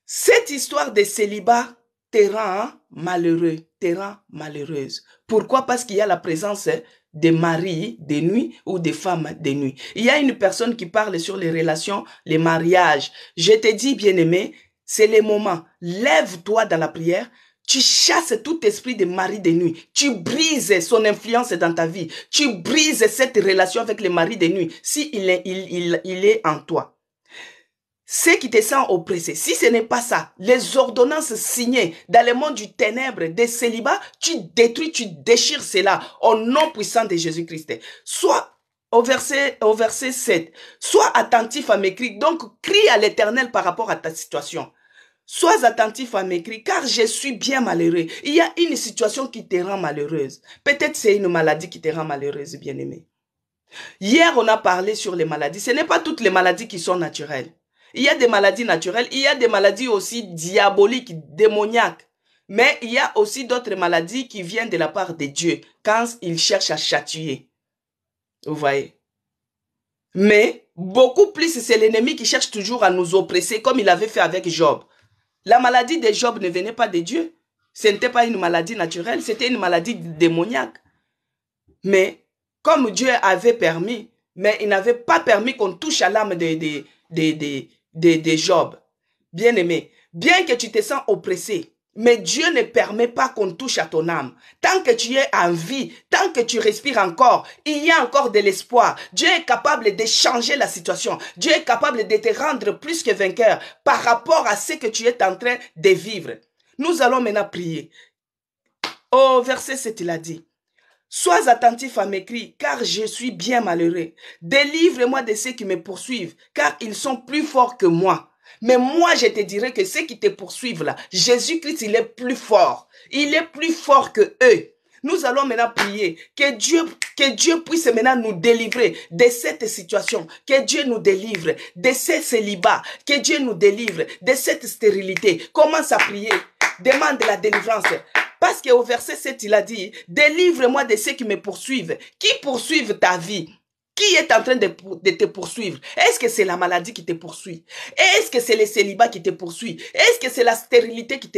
Cette histoire de célibat te rend malheureux, te rend malheureuse. Pourquoi? Parce qu'il y a la présence des maris de nuit ou des femmes de nuit. Il y a une personne qui parle sur les relations, les mariages. Je te dis, bien-aimé, c'est le moment. Lève-toi dans la prière. Tu chasses tout esprit de mari de nuit. Tu brises son influence dans ta vie. Tu brises cette relation avec le mari de nuit si il est en toi. Ceux qui te sentent oppressés, si ce n'est pas ça, les ordonnances signées dans le monde du ténèbre, des célibats, tu détruis, tu déchires cela au nom puissant de Jésus-Christ. Soit au verset 7, sois attentif à mes cris, donc crie à l'Éternel par rapport à ta situation. Sois attentif à mes cris, car je suis bien malheureux. Il y a une situation qui te rend malheureuse. Peut-être c'est une maladie qui te rend malheureuse, bien-aimé. Hier, on a parlé sur les maladies. Ce n'est pas toutes les maladies qui sont naturelles. Il y a des maladies naturelles, il y a des maladies aussi diaboliques, démoniaques. Mais il y a aussi d'autres maladies qui viennent de la part de Dieu quand il cherche à châtier. Vous voyez? Mais beaucoup plus, c'est l'ennemi qui cherche toujours à nous oppresser comme il avait fait avec Job. La maladie de Job ne venait pas de Dieu. Ce n'était pas une maladie naturelle, c'était une maladie démoniaque. Mais comme Dieu avait permis, mais il n'avait pas permis qu'on touche à l'âme de Job. Bien-aimé, bien que tu te sens oppressé, mais Dieu ne permet pas qu'on touche à ton âme. Tant que tu es en vie, tant que tu respires encore, il y a encore de l'espoir. Dieu est capable de changer la situation. Dieu est capable de te rendre plus que vainqueur par rapport à ce que tu es en train de vivre. Nous allons maintenant prier. Au verset 7, il a dit, « Sois attentif à mes cris, car je suis bien malheureux. Délivre-moi de ceux qui me poursuivent, car ils sont plus forts que moi. » Mais moi, je te dirai que ceux qui te poursuivent là, Jésus-Christ, il est plus fort. Il est plus fort que eux. Nous allons maintenant prier que Dieu puisse maintenant nous délivrer de cette situation. Que Dieu nous délivre de ces célibats. Que Dieu nous délivre de cette stérilité. Commence à prier. Demande la délivrance. Parce qu'au verset 7, il a dit, délivre-moi de ceux qui me poursuivent. Qui poursuivent ta vie? Qui est en train de te poursuivre? Est-ce que c'est la maladie qui te poursuit? Est-ce que c'est le célibat qui te poursuit? Est-ce que c'est la stérilité qui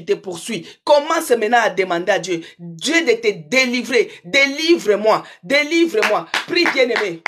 te poursuit? Commence maintenant à demander à Dieu. Dieu de te délivrer. Délivre-moi. Délivre-moi. Prie bien-aimé.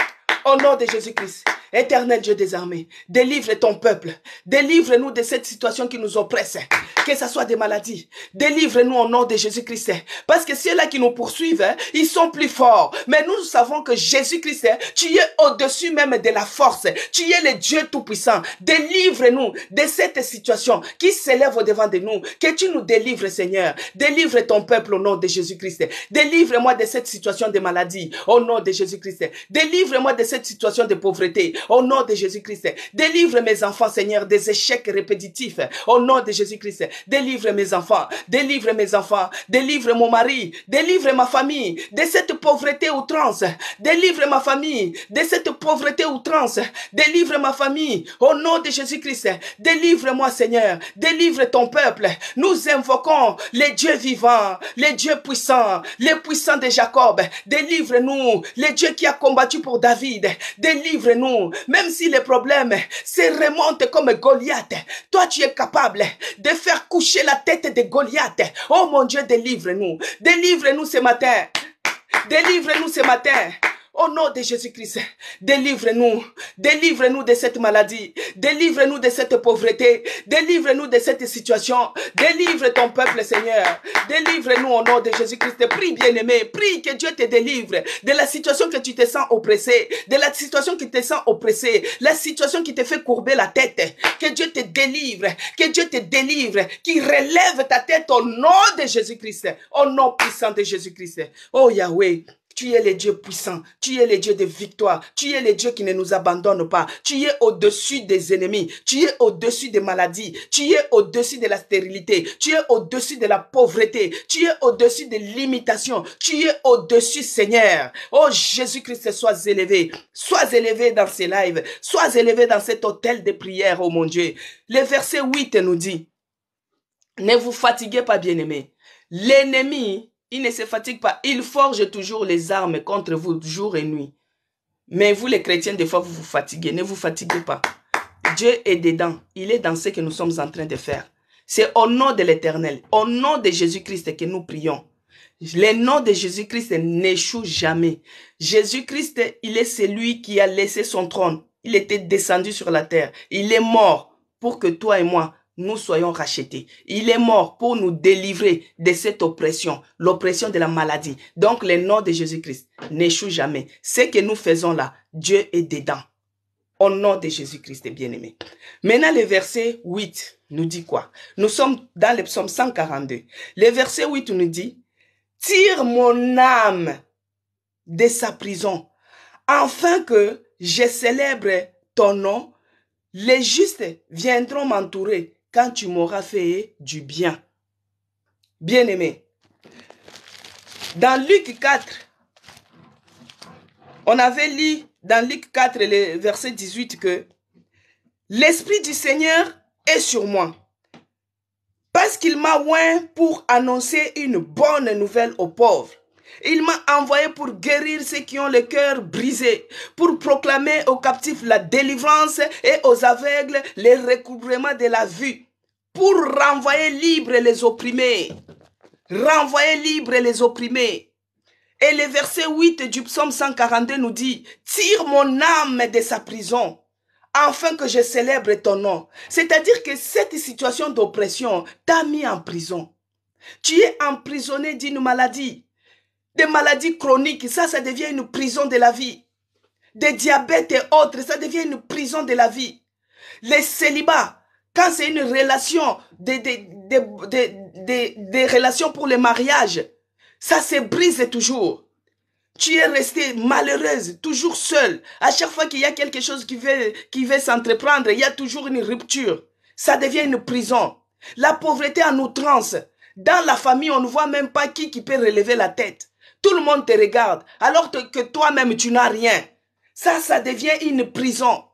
Au nom de Jésus-Christ. Éternel Dieu des armées, délivre ton peuple. Délivre-nous de cette situation qui nous oppresse. Que ce soit des maladies. Délivre-nous au nom de Jésus-Christ. Parce que ceux-là qui nous poursuivent, ils sont plus forts. Mais nous savons que Jésus-Christ, tu es au-dessus même de la force. Tu es le Dieu Tout-Puissant. Délivre-nous de cette situation qui s'élève au-devant de nous. Que tu nous délivres, Seigneur. Délivre ton peuple au nom de Jésus-Christ. Délivre-moi de cette situation de maladie au nom de Jésus-Christ. Délivre-moi de cette situation de pauvreté au nom de Jésus-Christ. Délivre mes enfants, Seigneur, des échecs répétitifs au nom de Jésus-Christ. Délivre mes enfants, délivre mes enfants, délivre mon mari, délivre ma famille de cette pauvreté outrance. Délivre ma famille de cette pauvreté outrance. Délivre ma famille au nom de Jésus-Christ. Délivre-moi, Seigneur. Délivre ton peuple. Nous invoquons les dieux vivants, les dieux puissants, les puissants de Jacob. Délivre-nous, les dieux qui a combattu pour David. Délivre-nous, même si les problèmes se remontent comme Goliath. Toi, tu es capable de faire coucher la tête de Goliath. Oh mon Dieu, délivre-nous. Délivre-nous ce matin. Délivre-nous ce matin. Au nom de Jésus-Christ, délivre-nous. Délivre-nous de cette maladie. Délivre-nous de cette pauvreté. Délivre-nous de cette situation. Délivre ton peuple, Seigneur. Délivre-nous au nom de Jésus-Christ. Prie, bien-aimé. Prie que Dieu te délivre de la situation que tu te sens oppressé. De la situation qui te sent oppressé. La situation qui te fait courber la tête. Que Dieu te délivre. Que Dieu te délivre. Qui relève ta tête au nom de Jésus-Christ. Au nom puissant de Jésus-Christ. Oh Yahweh. Tu es le Dieu puissant, tu es le Dieu de victoire, tu es le Dieu qui ne nous abandonne pas, tu es au-dessus des ennemis, tu es au-dessus des maladies, tu es au-dessus de la stérilité, tu es au-dessus de la pauvreté, tu es au-dessus des limitations, tu es au-dessus, Seigneur. Oh Jésus-Christ, sois élevé dans ces lives, sois élevé dans cet hôtel de prière, oh mon Dieu. Le verset 8 nous dit, ne vous fatiguez pas, bien-aimés, l'ennemi, il ne se fatigue pas. Il forge toujours les armes contre vous jour et nuit. Mais vous les chrétiens, des fois, vous vous fatiguez. Ne vous fatiguez pas. Dieu est dedans. Il est dans ce que nous sommes en train de faire. C'est au nom de l'Éternel, au nom de Jésus-Christ que nous prions. Le nom de Jésus-Christ n'échoue jamais. Jésus-Christ, il est celui qui a laissé son trône. Il était descendu sur la terre. Il est mort pour que toi et moi, nous soyons rachetés. Il est mort pour nous délivrer de cette oppression, l'oppression de la maladie. Donc, le nom de Jésus-Christ n'échoue jamais. Ce que nous faisons là, Dieu est dedans. Au nom de Jésus-Christ, bien-aimé. Maintenant, le verset 8 nous dit quoi? Nous sommes dans le psaume 142. Le verset 8 nous dit, « Tire mon âme de sa prison, afin que je célèbre ton nom. Les justes viendront m'entourer quand tu m'auras fait du bien. » Bien-aimé, dans Luc 4, on avait lu dans Luc 4, le verset 18 que l'Esprit du Seigneur est sur moi, parce qu'il m'a oint pour annoncer une bonne nouvelle aux pauvres. Il m'a envoyé pour guérir ceux qui ont le cœur brisé, pour proclamer aux captifs la délivrance et aux aveugles le recouvrement de la vue, pour renvoyer libres les opprimés. Renvoyer libres les opprimés. Et le verset 8 du psaume 142 nous dit, « Tire mon âme de sa prison, afin que je célèbre ton nom. » C'est-à-dire que cette situation d'oppression t'a mis en prison. Tu es emprisonné d'une maladie. Des maladies chroniques, ça devient une prison de la vie. Des diabètes et autres, ça devient une prison de la vie. Les célibats, quand c'est une relation, des relations pour le mariage, ça se brise toujours. Tu es resté malheureuse, toujours seule. À chaque fois qu'il y a quelque chose qui veut s'entreprendre, il y a toujours une rupture. Ça devient une prison. La pauvreté en outrance. Dans la famille, on ne voit même pas qui peut relever la tête. Tout le monde te regarde, alors que toi-même, tu n'as rien. Ça devient une prison.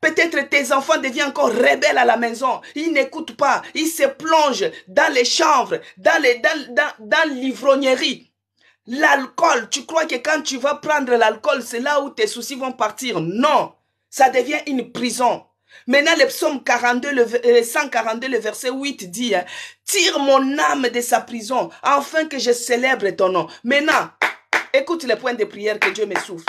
Peut-être tes enfants deviennent encore rebelles à la maison. Ils n'écoutent pas. Ils se plongent dans les chambres, dans l'ivrognerie. L'alcool, tu crois que quand tu vas prendre l'alcool, c'est là où tes soucis vont partir. Non, ça devient une prison. Maintenant, le psaume 42, le 142, le verset 8 dit, hein, tire mon âme de sa prison, afin que je célèbre ton nom. Maintenant, écoute les points de prière que Dieu me souffle.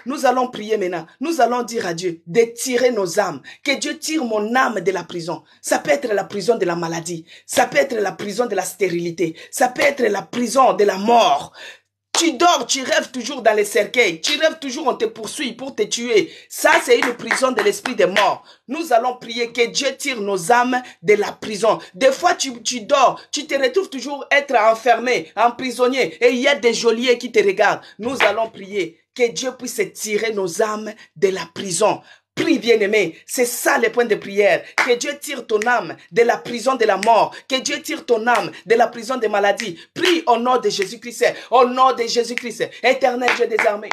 Nous allons prier maintenant. Nous allons dire à Dieu de tirer nos âmes. Que Dieu tire mon âme de la prison. Ça peut être la prison de la maladie. Ça peut être la prison de la stérilité. Ça peut être la prison de la mort. Tu dors, tu rêves toujours dans les cercueils. Tu rêves toujours, on te poursuit pour te tuer. Ça, c'est une prison de l'esprit des morts. Nous allons prier que Dieu tire nos âmes de la prison. Des fois, tu dors, tu te retrouves toujours être enfermé, emprisonné. Et il y a des geôliers qui te regardent. Nous allons prier que Dieu puisse tirer nos âmes de la prison. Prie, bien-aimé, c'est ça le point de prière. Que Dieu tire ton âme de la prison de la mort. Que Dieu tire ton âme de la prison des maladies. Prie au nom de Jésus-Christ. Au nom de Jésus-Christ. Éternel Dieu des armées.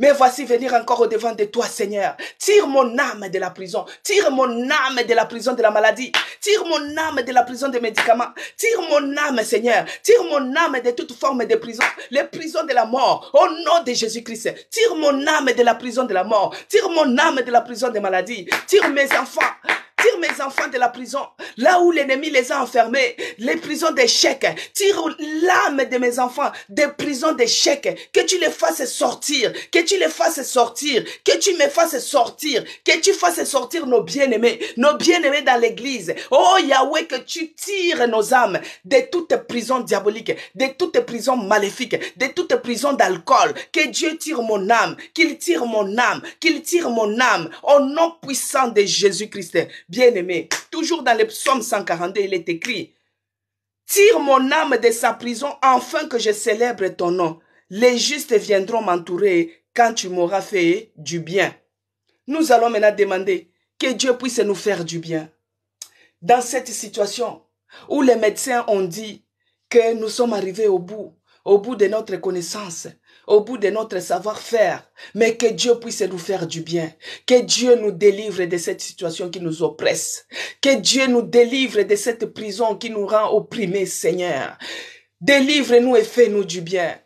Mais voici venir encore au devant de toi, Seigneur. Tire mon âme de la prison. Tire mon âme de la prison de la maladie. Tire mon âme de la prison des médicaments. Tire mon âme, Seigneur. Tire mon âme de toute forme de prison. Les prisons de la mort. Au nom de Jésus-Christ. Tire mon âme de la prison de la mort. Tire mon âme de la prison des maladies. Tire mes enfants. Tire mes enfants de la prison, là où l'ennemi les a enfermés, les prisons d'échecs. Tire l'âme de mes enfants des prisons d'échecs. Que tu les fasses sortir, que tu les fasses sortir, que tu me fasses sortir, que tu fasses sortir nos bien-aimés dans l'église. Oh Yahweh, que tu tires nos âmes de toute prison diabolique, de toute prison maléfique, de toute prison d'alcool. Que Dieu tire mon âme, qu'il tire mon âme, qu'il tire mon âme, au nom puissant de Jésus-Christ. Bien-aimé, toujours dans le psaume 142, il est écrit, tire mon âme de sa prison afin que je célèbre ton nom. Les justes viendront m'entourer quand tu m'auras fait du bien. Nous allons maintenant demander que Dieu puisse nous faire du bien. Dans cette situation où les médecins ont dit que nous sommes arrivés au bout de notre connaissance, au bout de notre savoir-faire, mais que Dieu puisse nous faire du bien, que Dieu nous délivre de cette situation qui nous oppresse, que Dieu nous délivre de cette prison qui nous rend opprimés, Seigneur. Délivre-nous et fais-nous du bien.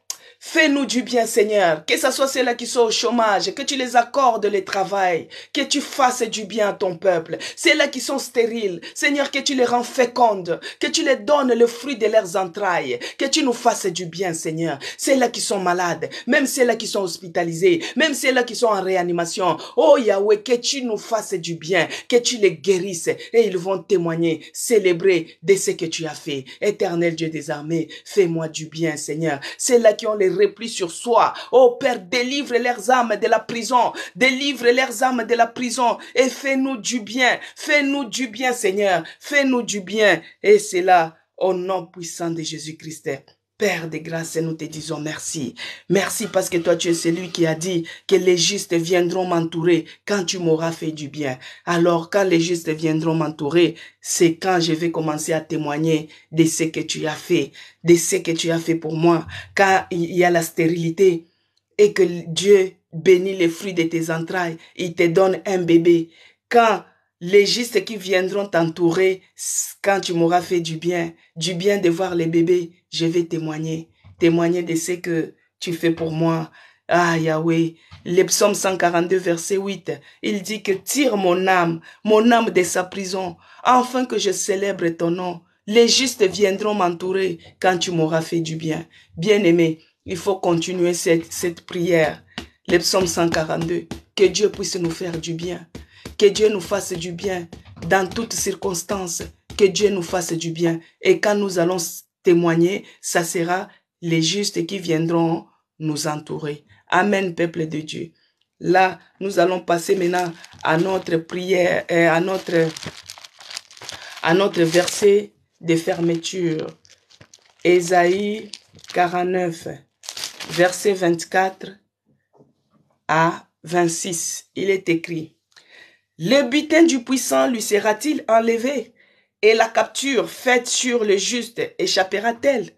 Fais-nous du bien, Seigneur, que ce soit ceux-là qui sont au chômage, que tu les accordes le travail, que tu fasses du bien à ton peuple. Ceux-là qui sont stériles, Seigneur, que tu les rends fécondes, que tu les donnes le fruit de leurs entrailles, que tu nous fasses du bien, Seigneur. Ceux-là qui sont malades, même ceux-là qui sont hospitalisés, même ceux-là qui sont en réanimation. Oh Yahweh, que tu nous fasses du bien, que tu les guérisses et ils vont témoigner, célébrer de ce que tu as fait. Éternel Dieu des armées, fais-moi du bien, Seigneur. Ceux-là qui ont les repli sur soi. Oh Père, délivre leurs âmes de la prison. Délivre leurs âmes de la prison. Et fais-nous du bien. Fais-nous du bien, Seigneur. Fais-nous du bien. Et c'est là, au nom puissant de Jésus-Christ. Père de grâce, nous te disons merci. Merci parce que toi, tu es celui qui a dit que les justes viendront m'entourer quand tu m'auras fait du bien. Alors, quand les justes viendront m'entourer, c'est quand je vais commencer à témoigner de ce que tu as fait, de ce que tu as fait pour moi. Quand il y a la stérilité et que Dieu bénit les fruits de tes entrailles, il te donne un bébé. Quand les justes qui viendront t'entourer, quand tu m'auras fait du bien de voir les bébés, je vais témoigner de ce que tu fais pour moi. Ah Yahweh, le psaume 142 verset 8, il dit que tire mon âme de sa prison, afin que je célèbre ton nom. Les justes viendront m'entourer quand tu m'auras fait du bien. Bien-aimé, il faut continuer cette prière. Le psaume 142, que Dieu puisse nous faire du bien. Que Dieu nous fasse du bien dans toutes circonstances. Que Dieu nous fasse du bien. Et quand nous allons témoigner, ça sera les justes qui viendront nous entourer. Amen, peuple de Dieu. Là, nous allons passer maintenant à notre prière, à notre verset de fermeture. Ésaïe 49, verset 24 à 26. Il est écrit: le butin du puissant lui sera-t-il enlevé? Et la capture faite sur le juste échappera-t-elle?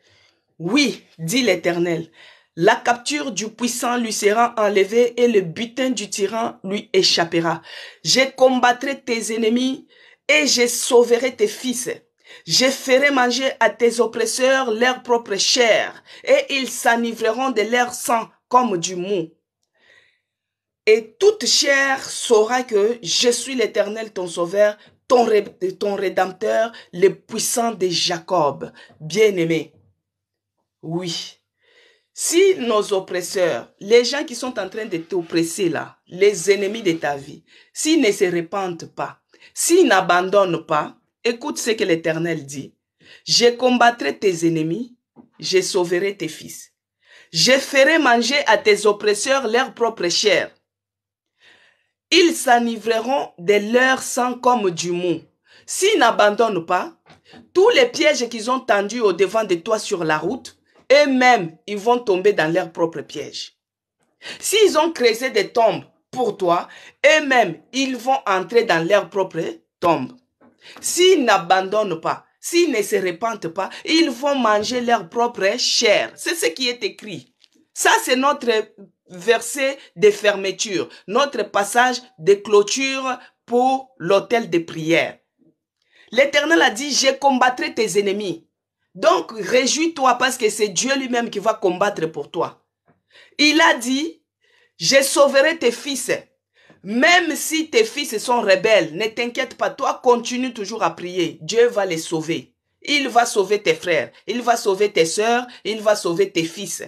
Oui, dit l'Éternel. La capture du puissant lui sera enlevée et le butin du tyran lui échappera. Je combattrai tes ennemis et je sauverai tes fils. Je ferai manger à tes oppresseurs leur propre chair et ils s'enivreront de leur sang comme du mou. Et toute chair saura que je suis l'Éternel ton sauveur, ton rédempteur, le puissant de Jacob. Bien-aimé, oui. Si nos oppresseurs, les gens qui sont en train de t'oppresser là, les ennemis de ta vie, s'ils ne se répandent pas, s'ils n'abandonnent pas, écoute ce que l'Éternel dit. Je combattrai tes ennemis, je sauverai tes fils. Je ferai manger à tes oppresseurs leur propre chair. Ils s'enivreront de leur sang comme du mou. S'ils n'abandonnent pas, tous les pièges qu'ils ont tendus au devant de toi sur la route, eux-mêmes, ils vont tomber dans leurs propres pièges. S'ils ont creusé des tombes pour toi, eux-mêmes, ils vont entrer dans leurs propres tombes. S'ils n'abandonnent pas, s'ils ne se répandent pas, ils vont manger leur propre chair. C'est ce qui est écrit. Ça, c'est notre verset de fermeture, notre passage de clôture pour l'autel de prière. L'Éternel a dit, je combattrai tes ennemis. Donc, réjouis-toi parce que c'est Dieu lui-même qui va combattre pour toi. Il a dit, je sauverai tes fils. Même si tes fils sont rebelles, ne t'inquiète pas, toi continue toujours à prier. Dieu va les sauver. Il va sauver tes frères, il va sauver tes sœurs, il va sauver tes fils.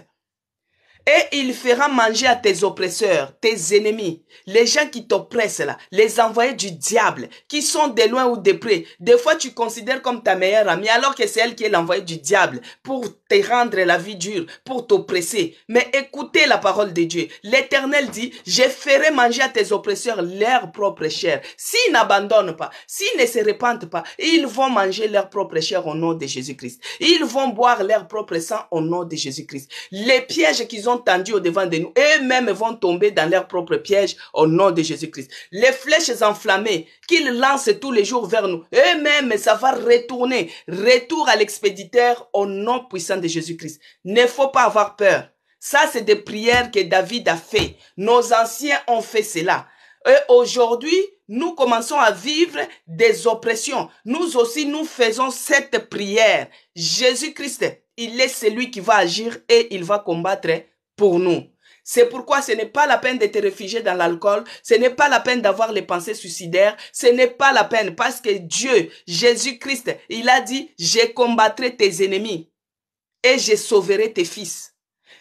Et il fera manger à tes oppresseurs, tes ennemis, les gens qui t'oppressent là, les envoyés du diable, qui sont de loin ou de près. Des fois, tu considères comme ta meilleure amie, alors que c'est elle qui est l'envoyé du diable, pour te rendre la vie dure, pour t'oppresser. Mais écoutez la parole de Dieu. L'Éternel dit, je ferai manger à tes oppresseurs leur propre chair. S'ils n'abandonnent pas, s'ils ne se répandent pas, ils vont manger leur propre chair au nom de Jésus-Christ. Ils vont boire leur propre sang au nom de Jésus-Christ. Les pièges qu'ils ont tendus au devant de nous, eux-mêmes vont tomber dans leurs propres pièges au nom de Jésus-Christ. Les flèches enflammées qu'ils lancent tous les jours vers nous, eux-mêmes, ça va retourner. Retour à l'expéditeur au nom puissant de Jésus-Christ. Ne faut pas avoir peur. Ça, c'est des prières que David a fait. Nos anciens ont fait cela. Et aujourd'hui, nous commençons à vivre des oppressions. Nous aussi, nous faisons cette prière. Jésus-Christ, il est celui qui va agir et il va combattre pour nous. C'est pourquoi ce n'est pas la peine de te réfugier dans l'alcool, ce n'est pas la peine d'avoir les pensées suicidaires, ce n'est pas la peine parce que Dieu, Jésus-Christ, il a dit, je combattrai tes ennemis et je sauverai tes fils.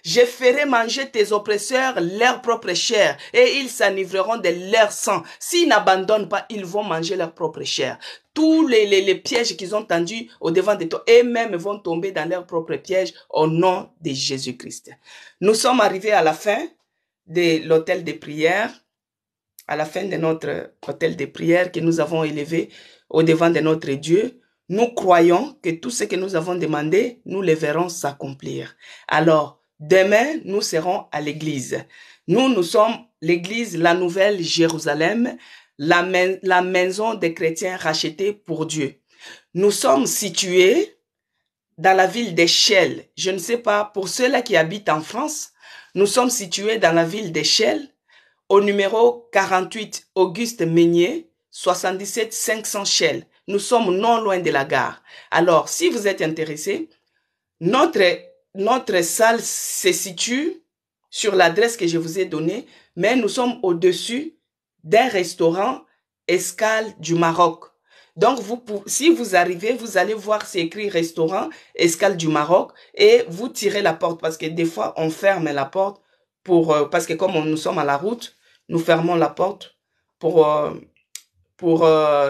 Je ferai manger tes oppresseurs leur propre chair et ils s'enivreront de leur sang. S'ils n'abandonnent pas, ils vont manger leur propre chair. Tous les pièges qu'ils ont tendus au devant de toi, eux-mêmes vont tomber dans leurs propres pièges au nom de Jésus-Christ. Nous sommes arrivés à la fin de l'autel de prière, à la fin de notre autel de prière que nous avons élevé au devant de notre Dieu. Nous croyons que tout ce que nous avons demandé, nous le verrons s'accomplir. Alors, demain, nous serons à l'église. Nous sommes l'église, la nouvelle Jérusalem, la maison des chrétiens rachetés pour Dieu. Nous sommes situés dans la ville d'Echelle. Je ne sais pas, pour ceux-là qui habitent en France, nous sommes situés dans la ville d'Echelle, au numéro 48 Auguste Meunier, 77 500 Chelles. Nous sommes non loin de la gare. Alors, si vous êtes intéressé, notre salle se situe sur l'adresse que je vous ai donnée, mais nous sommes au-dessus d'un restaurant Escale du Maroc. Donc, si vous arrivez, vous allez voir, c'est écrit restaurant Escale du Maroc et vous tirez la porte parce que des fois, on ferme la porte parce que comme nous sommes à la route, nous fermons la porte pour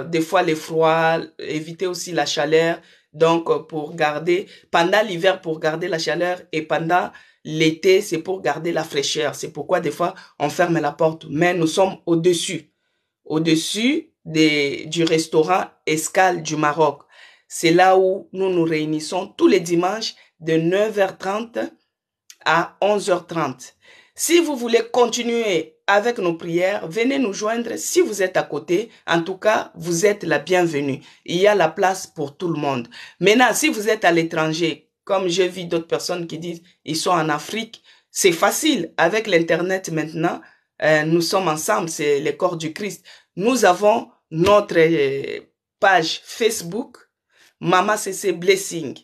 des fois les froids, éviter aussi la chaleur. Donc, pour garder, pendant l'hiver, pour garder la chaleur et pendant l'été, c'est pour garder la fraîcheur. C'est pourquoi des fois, on ferme la porte. Mais nous sommes au-dessus du restaurant Escale du Maroc. C'est là où nous nous réunissons tous les dimanches de 9h30 à 11h30. Si vous voulez continuer avec nos prières, venez nous joindre. Si vous êtes à côté, en tout cas, vous êtes la bienvenue. Il y a la place pour tout le monde. Maintenant, si vous êtes à l'étranger, comme j'ai vu d'autres personnes qui disent ils sont en Afrique, c'est facile. Avec l'Internet maintenant, nous sommes ensemble, c'est le corps du Christ. Nous avons notre page Facebook, Mama CC Blessing.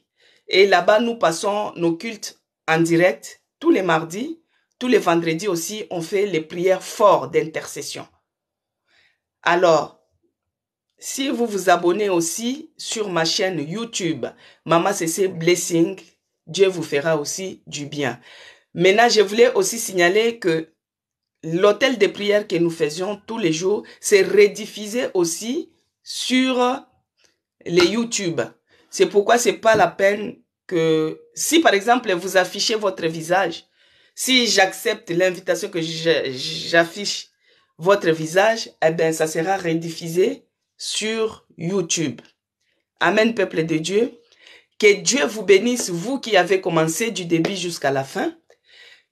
Et là-bas, nous passons nos cultes en direct tous les mardis. Tous les vendredis aussi, on fait les prières fortes d'intercession. Alors, si vous vous abonnez aussi sur ma chaîne YouTube, Mama CC Blessing, Dieu vous fera aussi du bien. Maintenant, je voulais aussi signaler que l'hôtel de prière que nous faisions tous les jours, c'est rediffusé aussi sur les YouTube. C'est pourquoi c'est pas la peine que, si par exemple vous affichez votre visage, si j'accepte l'invitation que j'affiche votre visage, eh bien ça sera rediffusé sur YouTube. Amen, peuple de Dieu. Que Dieu vous bénisse, vous qui avez commencé du début jusqu'à la fin.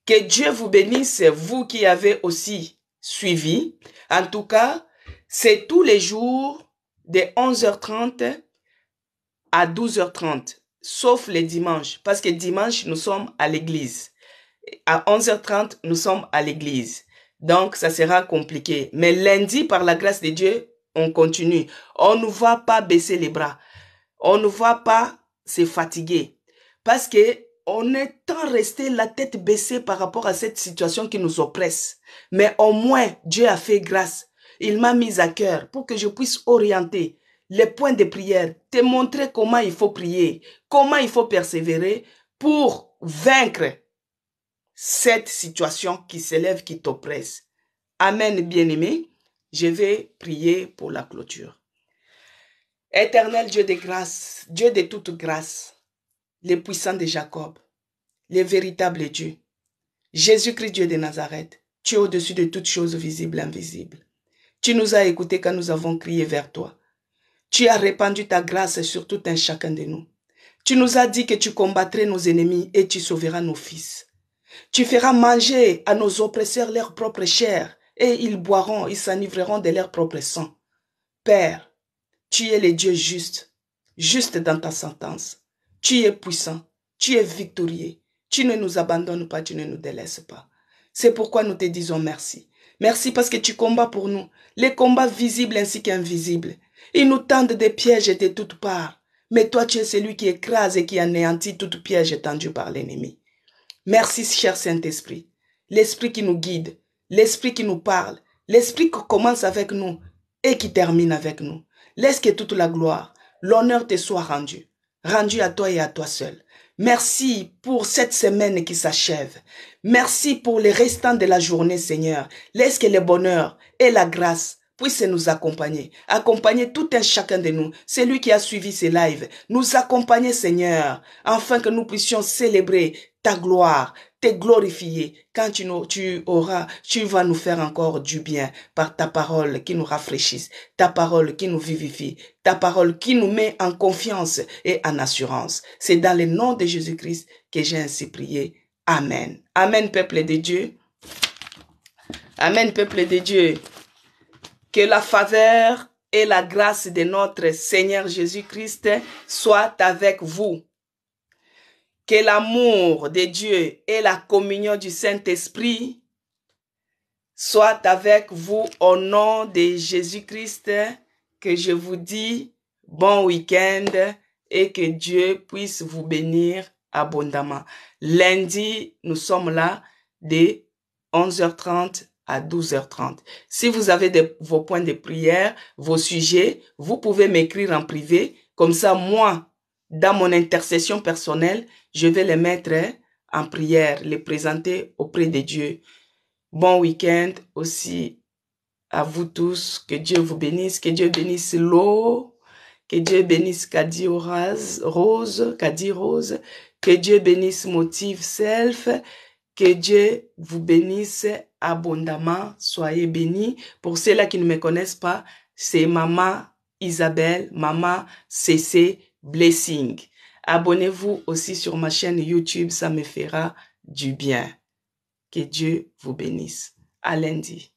Que Dieu vous bénisse, vous qui avez aussi suivi. En tout cas, c'est tous les jours de 11h30 à 12h30, sauf les dimanches, parce que dimanche, nous sommes à l'église. À 11h30, nous sommes à l'église. Donc, ça sera compliqué. Mais lundi, par la grâce de Dieu, on continue. On ne va pas baisser les bras. On ne va pas se fatiguer. Parce que on est tant resté la tête baissée par rapport à cette situation qui nous oppresse. Mais au moins, Dieu a fait grâce. Il m'a mis à cœur pour que je puisse orienter les points de prière, te montrer comment il faut prier, comment il faut persévérer pour vaincre cette situation qui s'élève, qui t'oppresse. Amen, bien-aimé. Je vais prier pour la clôture. Éternel Dieu de grâce, Dieu de toute grâce, le puissant de Jacob, le véritable Dieu, Jésus-Christ, Dieu de Nazareth, tu es au-dessus de toutes choses visibles et invisibles. Tu nous as écoutés quand nous avons crié vers toi. Tu as répandu ta grâce sur tout un chacun de nous. Tu nous as dit que tu combattrais nos ennemis et tu sauveras nos fils. Tu feras manger à nos oppresseurs leur propre chair et ils boiront, ils s'enivreront de leur propre sang. Père, tu es le Dieu juste, juste dans ta sentence. Tu es puissant, tu es victorieux. Tu ne nous abandonnes pas, tu ne nous délaisses pas. C'est pourquoi nous te disons merci. Merci parce que tu combats pour nous, les combats visibles ainsi qu'invisibles. Ils nous tendent des pièges de toutes parts. Mais toi, tu es celui qui écrase et qui anéantit toute piège tendu par l'ennemi. Merci, cher Saint-Esprit. L'Esprit qui nous guide, l'Esprit qui nous parle, l'Esprit qui commence avec nous et qui termine avec nous. Laisse que toute la gloire, l'honneur te soit rendu à toi et à toi seul. Merci pour cette semaine qui s'achève. Merci pour les restants de la journée, Seigneur. Laisse que le bonheur et la grâce puisse nous accompagner tout un chacun de nous, celui qui a suivi ces lives, nous accompagner, Seigneur, afin que nous puissions célébrer ta gloire, te glorifier, quand tu vas nous faire encore du bien par ta parole qui nous rafraîchisse, ta parole qui nous vivifie, ta parole qui nous met en confiance et en assurance. C'est dans le nom de Jésus-Christ que j'ai ainsi prié. Amen. Amen, peuple de Dieu. Amen, peuple de Dieu. Que la faveur et la grâce de notre Seigneur Jésus-Christ soient avec vous. Que l'amour de Dieu et la communion du Saint-Esprit soient avec vous au nom de Jésus-Christ. Que je vous dis bon week-end et que Dieu puisse vous bénir abondamment. Lundi, nous sommes là de 11h30 à 12h30. Si vous avez vos points de prière, vos sujets, vous pouvez m'écrire en privé. Comme ça, moi, dans mon intercession personnelle, je vais les mettre en prière, les présenter auprès de Dieu. Bon week-end aussi à vous tous. Que Dieu vous bénisse. Que Dieu bénisse l'eau. Que Dieu bénisse Kadi Rose. Que Dieu bénisse Motive Self. Que Dieu vous bénisse abondamment. Soyez bénis. Pour ceux-là qui ne me connaissent pas, c'est Maman Isabelle, Maman CC Blessing. Abonnez-vous aussi sur ma chaîne YouTube, ça me fera du bien. Que Dieu vous bénisse. À lundi.